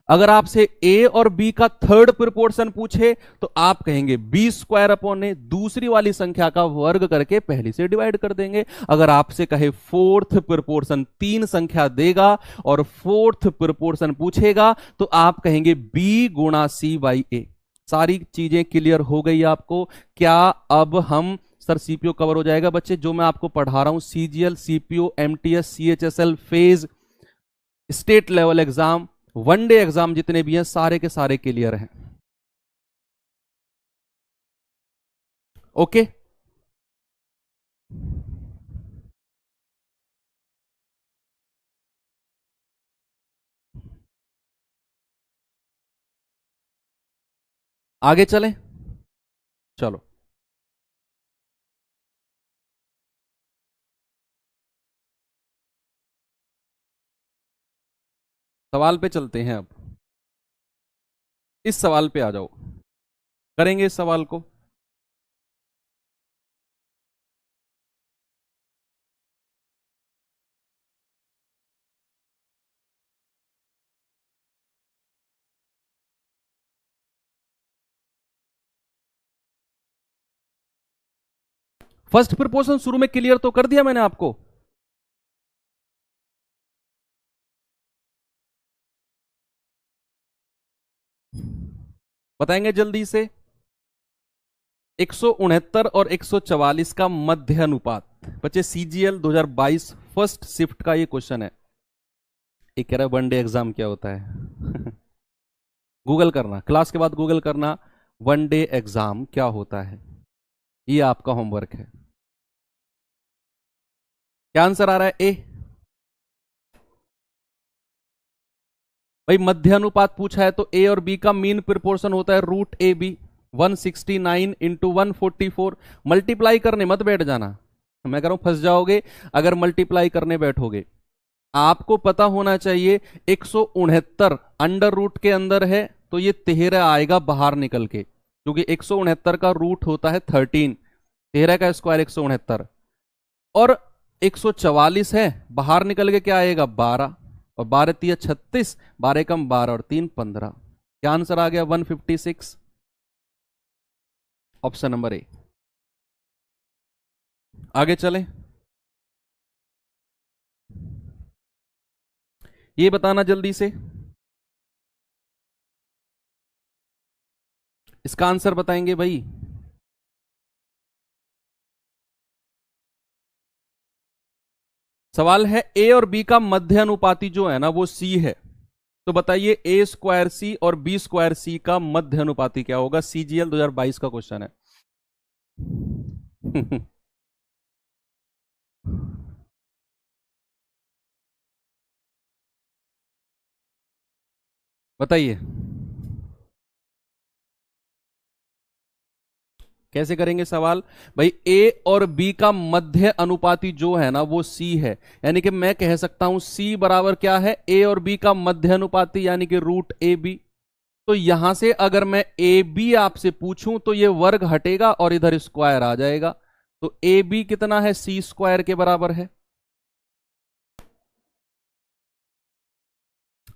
अगर आपसे ए और बी का थर्ड प्रोपोर्शन पूछे तो आप कहेंगे बी स्क्वायर अपॉन ए, दूसरी वाली संख्या का वर्ग करके पहली से डिवाइड कर देंगे। अगर आपसे कहे फोर्थ प्रोपोर्शन, तीन संख्या देगा और फोर्थ प्रोपोर्शन पूछेगा तो आप कहेंगे बी गुणा सी बाई ए। सारी चीजें क्लियर हो गई आपको? क्या अब हम सर सीपीओ कवर हो जाएगा? बच्चे जो मैं आपको पढ़ा रहा हूं CGL, CPO, MTS, CHSL, phase, state level exam, one day exam जितने भी हैं सारे के सारे क्लियर हैं। ओके, आगे चलें, चलो सवाल पे चलते हैं। अब इस सवाल पे आ जाओ, करेंगे इस सवाल को। फर्स्ट प्रोपोर्शन शुरू में क्लियर तो कर दिया मैंने आपको। बताएंगे जल्दी से। 169 और 144 का मध्य अनुपात, बच्चे सीजीएल 2022 फर्स्ट शिफ्ट का ये क्वेश्चन है। एक कह रहा है वनडे एग्जाम क्या होता है गूगल करना, क्लास के बाद गूगल करना वनडे एग्जाम क्या होता है, ये आपका होमवर्क है। क्या आंसर आ रहा है? ए। भाई मध्य अनुपात पूछा है तो ए और बी का मीन प्रोपोर्शन होता है root A B. 169 into 144, multiply करने मत बैठ जाना, मैं कह रहा हूं फंस जाओगे अगर मल्टीप्लाई करने बैठोगे। आपको पता होना चाहिए 169 अंडर रूट के अंदर है तो ये 13 आएगा बाहर निकल के, क्योंकि 169 का रूट होता है 13, 13 का स्क्वायर 169, और 144 है बाहर निकल के क्या आएगा 12, और 12 तिया 36, 12 कम 12 और 3 15। क्या आंसर आ गया? 156, ऑप्शन नंबर ए। आगे चलें, ये बताना जल्दी से, इसका आंसर बताएंगे भाई। सवाल है ए और बी का मध्य अनुपाती जो है ना वो सी है, तो बताइए ए स्क्वायर सी और बी स्क्वायर सी का मध्य अनुपाती क्या होगा? सीजीएल 2022 का क्वेश्चन है बताइए कैसे करेंगे सवाल? भाई ए और बी का मध्य अनुपाती जो है ना वो सी है, यानी कि मैं कह सकता हूं सी बराबर क्या है? ए और बी का मध्य अनुपाती यानी कि रूट ए बी। तो यहां से अगर मैं ए बी आपसे पूछूं तो ये वर्ग हटेगा और इधर स्क्वायर आ जाएगा, तो ए बी कितना है, सी स्क्वायर के बराबर है।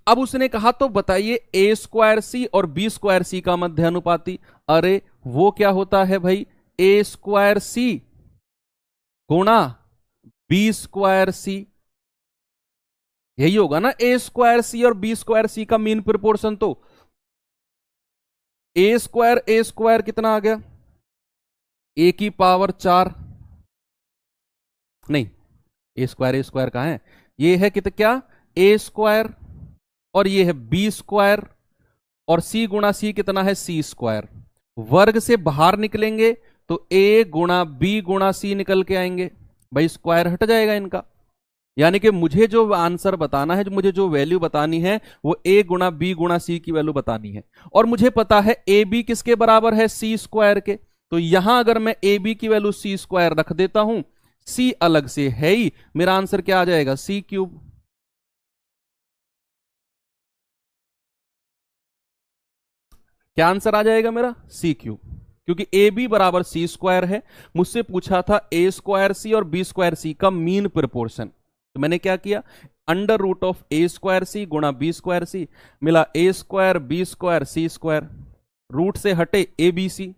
अब उसने कहा तो बताइए ए स्क्वायर सी और बी स्क्वायर सी का मध्य अनुपाती। अरे वो क्या होता है भाई, ए स्क्वायर सी गुणा बी स्क्वायर सी, यही होगा ना, ए स्क्वायर सी और बी स्क्वायर सी का मीन प्रोपोर्शन। तो ए स्क्वायर कितना आ गया, ए की पावर 4, नहीं ए स्क्वायर कहां है, ये है कितना, क्या ए स्क्वायर, और ये है बी स्क्वायर, और सी गुणा सी कितना है, सी स्क्वायर। वर्ग से बाहर निकलेंगे तो ए गुणा बी गुणा सी निकल के आएंगे, भाई स्क्वायर हट जाएगा इनका। यानी कि मुझे जो आंसर बताना है, जो मुझे जो वैल्यू बतानी है, वो ए गुणा बी गुणा सी की वैल्यू बतानी है। और मुझे पता है ए बी किसके बराबर है, सी स्क्वायर के। तो यहां अगर मैं ए बी की वैल्यू सी स्क्वायर रख देता हूं, सी अलग से है ही, मेरा आंसर क्या आ जाएगा, सी क्यूब। क्या आंसर आ जाएगा मेरा, सी क्यूब, क्योंकि ए बी बराबर सी स्क्वायर है। मुझसे पूछा था ए स्क्वायर सी और बी स्क्वायर सी का मीन प्रोपोर्शन, तो मैंने क्या किया, under root of A square C गुणा बी स्क्वायर सी, मिला A square B square C square, root से हटे ए बी सी,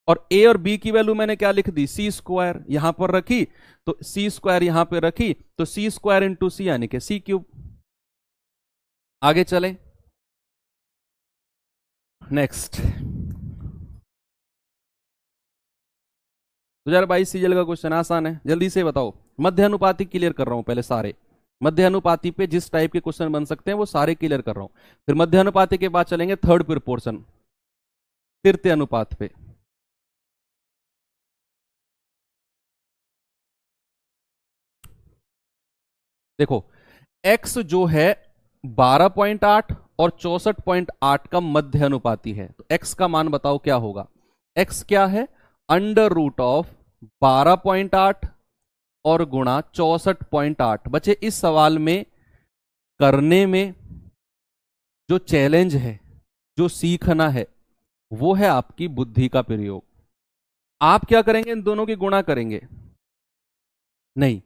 और ए और बी की वैल्यू मैंने क्या लिख दी, सी स्क्वायर, यहां पर रखी तो सी स्क्वायर यहां पर रखी, तो सी स्क्वायर इंटू सी यानी कि सी क्यूब। आगे चलें, नेक्स्ट 2022 सीजल का क्वेश्चन आसान है, जल्दी से बताओ। मध्य अनुपाती क्लियर कर रहा हूं पहले सारे, मध्य अनुपाती पे जिस टाइप के क्वेश्चन बन सकते हैं वो सारे क्लियर कर रहा हूं, फिर मध्य अनुपाती के बाद चलेंगे थर्ड प्रोपोर्शन, तृतीय अनुपात पे। देखो x जो है 12.8 और 64.8 का मध्य अनुपाती है, तो x का मान बताओ क्या होगा। x क्या है, अंडर रूट ऑफ 12.8 और गुणा 64.8। बच्चे इस सवाल में करने में जो चैलेंज है, जो सीखना है, वो है आपकी बुद्धि का प्रयोग। आप क्या करेंगे, इन दोनों की गुणा करेंगे, नहीं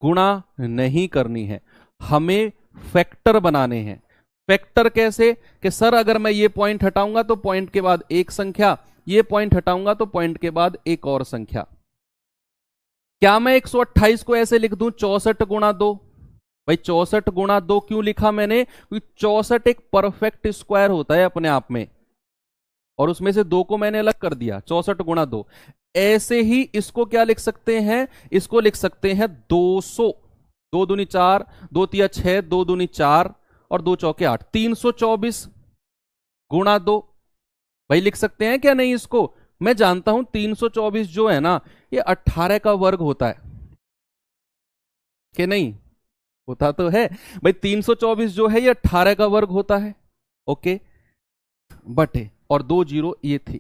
गुणा नहीं करनी है, हमें फैक्टर बनाने हैं। फैक्टर कैसे, कि सर अगर मैं ये पॉइंट हटाऊंगा तो पॉइंट के बाद एक संख्या, ये पॉइंट हटाऊंगा तो पॉइंट के बाद एक और संख्या। क्या मैं 128 को ऐसे लिख दूं 64 गुणा 2, भाई 64 गुणा 2 क्यों लिखा मैंने, क्योंकि 64 एक परफेक्ट स्क्वायर होता है अपने आप में, और उसमें से 2 को मैंने अलग कर दिया, 64 गुणा 2। ऐसे ही इसको क्या लिख सकते हैं, इसको लिख सकते हैं 200, 2 दूनी 4, 2 तिया 6, 2 दूनी 4 और 2 चौके 8, 324 गुणा 2। भाई लिख सकते हैं क्या नहीं इसको, मैं जानता हूं 324 जो है ना, ये 18 का वर्ग होता है कि नहीं, होता तो है भाई, 324 जो है ये 18 का वर्ग होता है, ओके, बटे और 2 जीरो ये थी।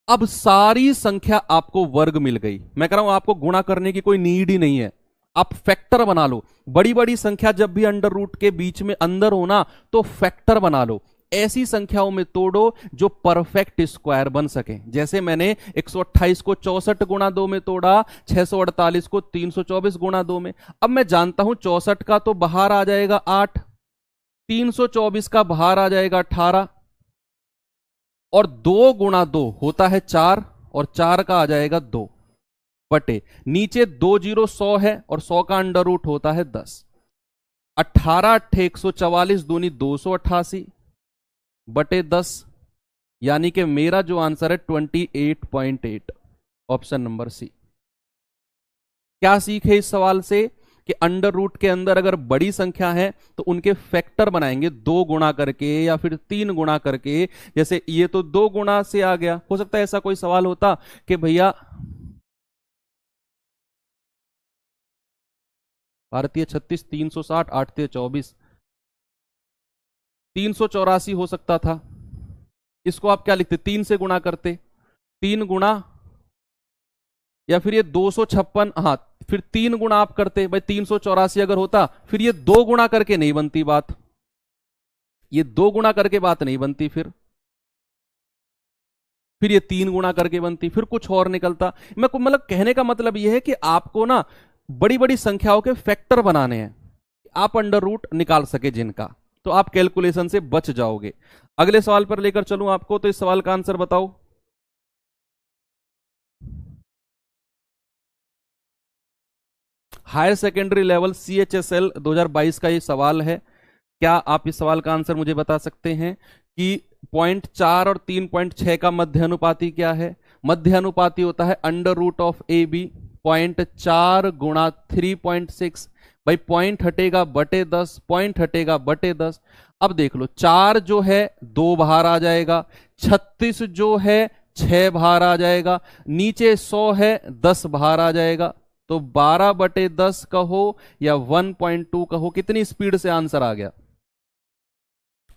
अब सारी संख्या आपको वर्ग मिल गई, मैं कह रहा हूं आपको गुणा करने की कोई नीड ही नहीं है, आप फैक्टर बना लो। बड़ी बड़ी संख्या जब भी अंडर रूट के बीच में अंदर हो ना, तो फैक्टर बना लो, ऐसी संख्याओं में तोड़ो जो परफेक्ट स्क्वायर बन सके। जैसे मैंने 128 को 64 गुणा 2 में तोड़ा, 648 को 324 गुणा 2 में। अब मैं जानता हूं 64 का तो बाहर आ जाएगा 8, 324 का बाहर आ जाएगा 18, और 2 गुणा 2 होता है 4, और 4 का आ जाएगा 2, बटे नीचे 2 जीरो 100 है, और 100 का अंडर रूट होता है 10, 18 अट्ठे 144 दूनी 288 बटे 10, यानी कि मेरा जो आंसर है 28.8, ऑप्शन नंबर सी। क्या सीखे इस सवाल से, कि अंडर रूट के अंदर अगर बड़ी संख्या है तो उनके फैक्टर बनाएंगे 2 गुणा करके या फिर 3 गुणा करके। जैसे ये तो 2 गुणा से आ गया, हो सकता है ऐसा कोई सवाल होता कि भैया भारतीय 36 360 8 24 384 हो सकता था, इसको आप क्या लिखते, 3 से गुणा करते, 3 गुणा, या फिर ये 256, हाँ फिर 3 गुणा आप करते, भाई 384 अगर होता, फिर ये 2 गुणा करके नहीं बनती बात, ये 2 गुणा करके बात नहीं बनती, फिर फिर ये 3 गुणा करके बनती, फिर कुछ और निकलता। मैं मतलब कहने का मतलब ये है कि आपको ना बड़ी बड़ी संख्याओं के फैक्टर बनाने हैं, आप अंडर रूट निकाल सके जिनका, तो आप कैलकुलेशन से बच जाओगे। अगले सवाल पर लेकर चलूं आपको, तो इस सवाल का आंसर बताओ। हायर सेकेंडरी लेवल CHSL 2022 का ये सवाल है। क्या आप इस सवाल का आंसर मुझे बता सकते हैं कि 0.4 और 3.6 का मध्य अनुपाती क्या है? मध्य अनुपाती होता है under root of A B, 0.4 गुणा 3.6। भाई पॉइंट हटेगा बटे 10, पॉइंट हटेगा बटे 10। अब देख लो, 4 जो है 2 बाहर आ जाएगा, 36 जो है 6 बाहर आ जाएगा, नीचे 100 है 10 बाहर आ जाएगा। तो 12 बटे 10 कहो या 1.2 कहो, कितनी स्पीड से आंसर आ गया?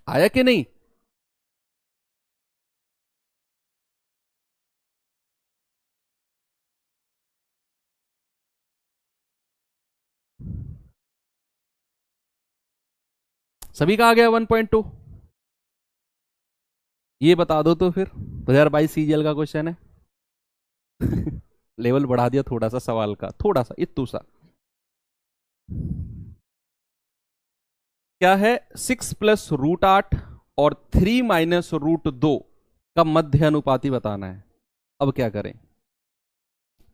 आया कि नहीं? सभी का आ गया 1.2? ये बता दो तो फिर, 2022 सीजीएल का क्वेश्चन है। लेवल बढ़ा दिया थोड़ा सा सवाल का, थोड़ा सा, इतू सा। क्या है? 6 प्लस रूट 8 और 3 माइनस रूट 2 का मध्य अनुपाती बताना है। अब क्या करें?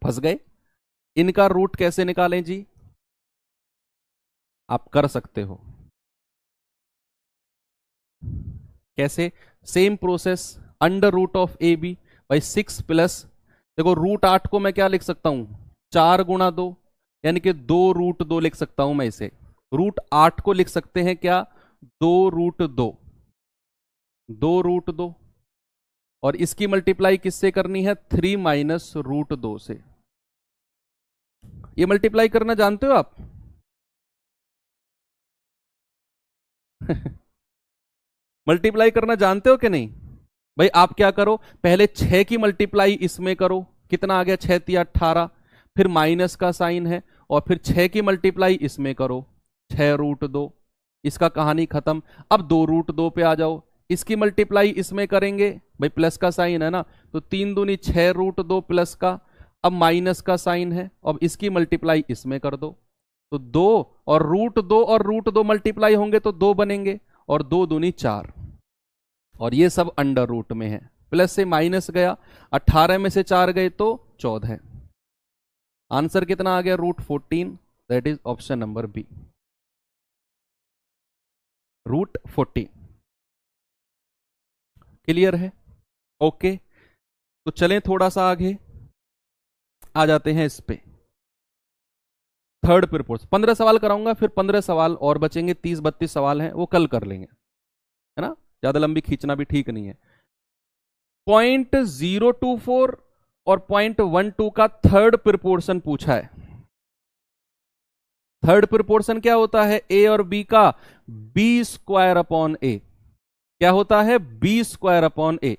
फंस गए। इनका रूट कैसे निकालें जी? आप कर सकते हो। कैसे? Same process, under root of A B by 6 plus, देखो रूट 8 को मैं क्या लिख सकता हूं? 4 गुणा 2, यानी कि 2 रूट 2 लिख सकता हूं मैं इसे। रूट 8 को लिख सकते हैं क्या? 2 रूट 2, 2 रूट 2। और इसकी मल्टीप्लाई किससे करनी है? 3 माइनस रूट 2 से। ये मल्टीप्लाई करना जानते हो आप? मल्टीप्लाई करना जानते हो कि नहीं? भाई आप क्या करो, पहले 6 की मल्टीप्लाई इसमें करो, कितना आ गया? 6 तिया 18, फिर माइनस का साइन है, और फिर 6 की मल्टीप्लाई इसमें करो, 6 रूट 2। इसका कहानी खत्म। अब 2 रूट 2 पे आ जाओ, इसकी मल्टीप्लाई इसमें करेंगे, भाई प्लस का साइन है ना, तो 3 दूनी 6 रूट 2 प्लस का, अब माइनस का साइन है, अब इसकी मल्टीप्लाई इसमें कर दो, तो 2 और रूट 2 मल्टीप्लाई होंगे तो 2 बनेंगे, और 2 दूनी 4, और ये सब अंडर रूट में है। प्लस से माइनस गया, 18 में से 4 गए तो 14। आंसर कितना आ गया? Root 14। That is option number B, root 14। Clear है? ओके, तो चलें थोड़ा सा आगे, आ जाते हैं इस पे। थर्ड प्रिपोर्स 15 सवाल कराऊंगा, फिर 15 सवाल और बचेंगे, 30-32 सवाल हैं, वो कल कर लेंगे, है ना? ज्यादा लंबी खींचना भी ठीक नहीं है। 0.024 और 0.12 का थर्ड प्रिपोर्शन पूछा है। थर्ड प्रिपोर्शन क्या होता है? ए और बी का बी स्क्वायर अपॉन ए। क्या होता है? बी स्क्वायर अपॉन ए।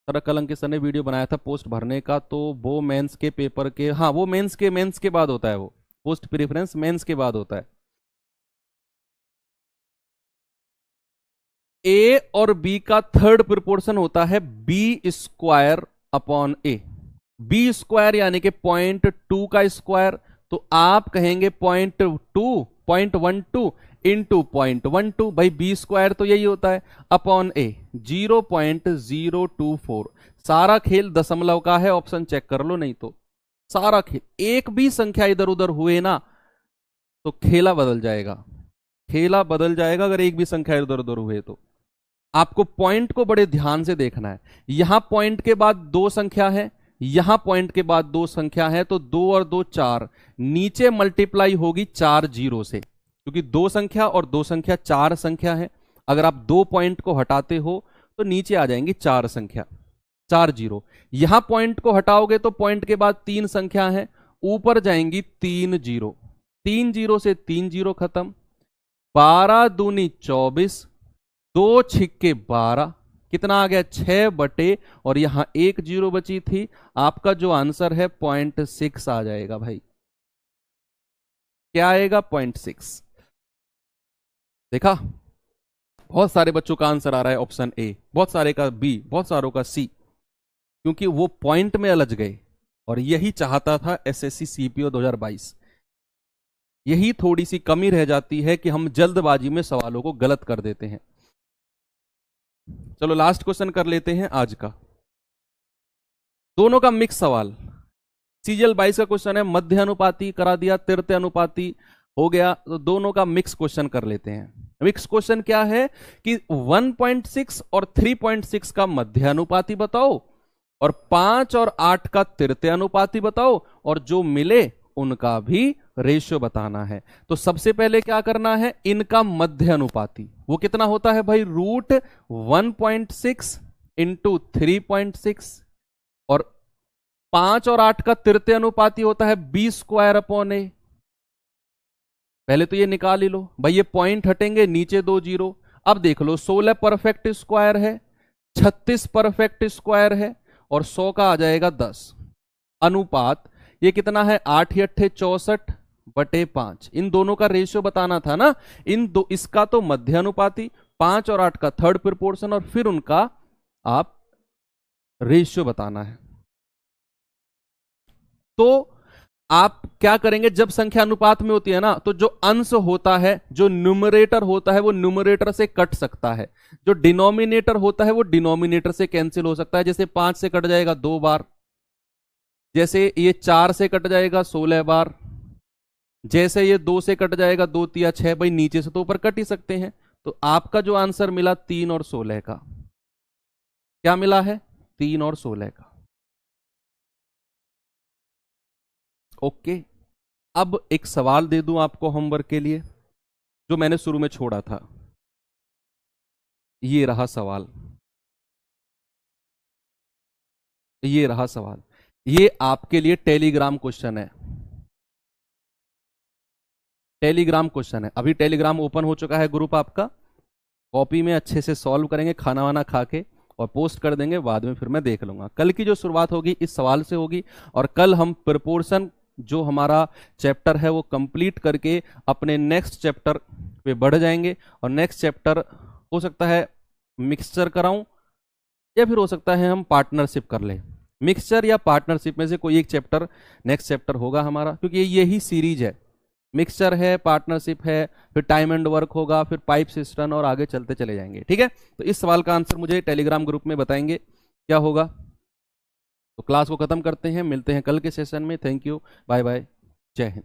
सर कल अंकित सर ने वीडियो बनाया था पोस्ट भरने का, तो वो मेंस के पेपर के, हाँ वो मेंस के बाद होता है, वो पोस्ट प्रेफरेंस मेंस के बाद होता है। ए और बी का थर्ड प्रिपोर्शन होता है बी स्क्वायर अपॉन ए। बी स्क्वायर यानी कि 0.2 का स्क्वायर, तो आप कहेंगे 0.12 इंटू 0.12, भाई बी स्क्वायर तो यही होता है, अपॉन ए 0.024। सारा खेल दशमलव का है, ऑप्शन चेक कर लो, नहीं तो सारा खेल, एक भी संख्या इधर उधर हुए ना तो खेला बदल जाएगा, खेला बदल जाएगा अगर एक भी संख्या इधर उधर हुए तो। आपको पॉइंट को बड़े ध्यान से देखना है। यहां पॉइंट के बाद 2 संख्या है, यहां पॉइंट के बाद 2 संख्या है, तो 2 और 2 4, नीचे मल्टीप्लाई होगी 4 जीरो से, क्योंकि 2 संख्या और 2 संख्या 4 संख्या है। अगर आप 2 पॉइंट को हटाते हो तो नीचे आ जाएंगी 4 संख्या, 4 जीरो। यहां पॉइंट को हटाओगे तो पॉइंट के बाद 3 संख्या है, ऊपर जाएंगी 3 जीरो, 3 जीरो से 3 जीरो खत्म, 12 दूनी 24, 2 छिक्के 12, कितना आ गया? 6 बटे, और यहां 1 जीरो बची थी, आपका जो आंसर है 0.6 आ जाएगा भाई। क्या आएगा? 0.6। देखा, बहुत सारे बच्चों का आंसर आ रहा है ऑप्शन ए, बहुत सारे का बी, बहुत सारों का सी। क्योंकि वो पॉइंट में अलझ गए, और यही चाहता था एसएससी सीपीओ 2022। यही थोड़ी सी कमी रह जाती है कि हम जल्दबाजी में सवालों को गलत कर देते हैं। चलो लास्ट क्वेश्चन कर लेते हैं आज का, दोनों का मिक्स सवाल। सीजीएल 22 का क्वेश्चन है, मध्य अनुपाती करा दिया, तृतीय अनुपाती हो गया, तो दोनों का मिक्स क्वेश्चन कर लेते हैं। मिक्स क्वेश्चन क्या है कि 1.6 और 3.6 का मध्य अनुपाती बताओ, और 5 और 8 का तृतीय अनुपाती बताओ, और जो मिले उनका भी रेशियो बताना है। तो सबसे पहले क्या करना है, इनका मध्य अनुपाती वो कितना होता है भाई, रूट 1.6 इंटू 3.6, और 5 और 8 का तृतीय अनुपाती होता है b²/a। पहले तो ये निकाल ही लो भाई, ये पॉइंट हटेंगे, नीचे 2 जीरो। अब देख लो, 16 परफेक्ट स्क्वायर है, 36 परफेक्ट स्क्वायर है, और 100 का आ जाएगा 10। अनुपात ये कितना है, 8 × 8 = 64/5। इन दोनों का रेशियो बताना था ना, इन दो, इसका तो मध्य अनुपाती, 5 और 8 का थर्ड प्रोपोर्शन, और फिर उनका आप रेशियो बताना है। तो आप क्या करेंगे, जब संख्या अनुपात में होती है ना, तो जो अंश होता है, जो न्यूमरेटर होता है, वो न्यूमरेटर से कट सकता है, जो डिनोमिनेटर होता है वो डिनोमिनेटर से कैंसिल हो सकता है। जैसे 5 से कट जाएगा 2 बार, जैसे ये 4 से कट जाएगा 16 बार, जैसे ये 2 से कट जाएगा 2 × 6। भाई नीचे से तो ऊपर कट ही सकते हैं। तो आपका जो आंसर मिला 3 और 16 का, क्या मिला है, 3 और 16 का। ओके, अब एक सवाल दे दूं आपको होमवर्क के लिए, जो मैंने शुरू में छोड़ा था। ये रहा सवाल, ये रहा सवाल, ये आपके लिए टेलीग्राम क्वेश्चन है। टेलीग्राम क्वेश्चन है, अभी टेलीग्राम ओपन हो चुका है ग्रुप आपका। कॉपी में अच्छे से सॉल्व करेंगे, खाना वाना खा के, और पोस्ट कर देंगे, बाद में फिर मैं देख लूंगा। कल की जो शुरुआत होगी इस सवाल से होगी, और कल हम प्रोपोर्शन जो हमारा चैप्टर है वो कंप्लीट करके अपने नेक्स्ट चैप्टर पे बढ़ जाएंगे। और नेक्स्ट चैप्टर हो सकता है मिक्सचर कराऊं, या फिर हो सकता है हम पार्टनरशिप कर लें। मिक्सचर या पार्टनरशिप में से कोई एक चैप्टर नेक्स्ट चैप्टर होगा हमारा, क्योंकि यही सीरीज है। मिक्सचर है, पार्टनरशिप है, फिर टाइम एंड वर्क होगा, फिर पाइप सिस्टम, और आगे चलते चले जाएंगे। ठीक है, तो इस सवाल का आंसर मुझे टेलीग्राम ग्रुप में बताएंगे क्या होगा। तो क्लास को खत्म करते हैं, मिलते हैं कल के सेशन में। थैंक यू, बाय बाय, जय हिंद।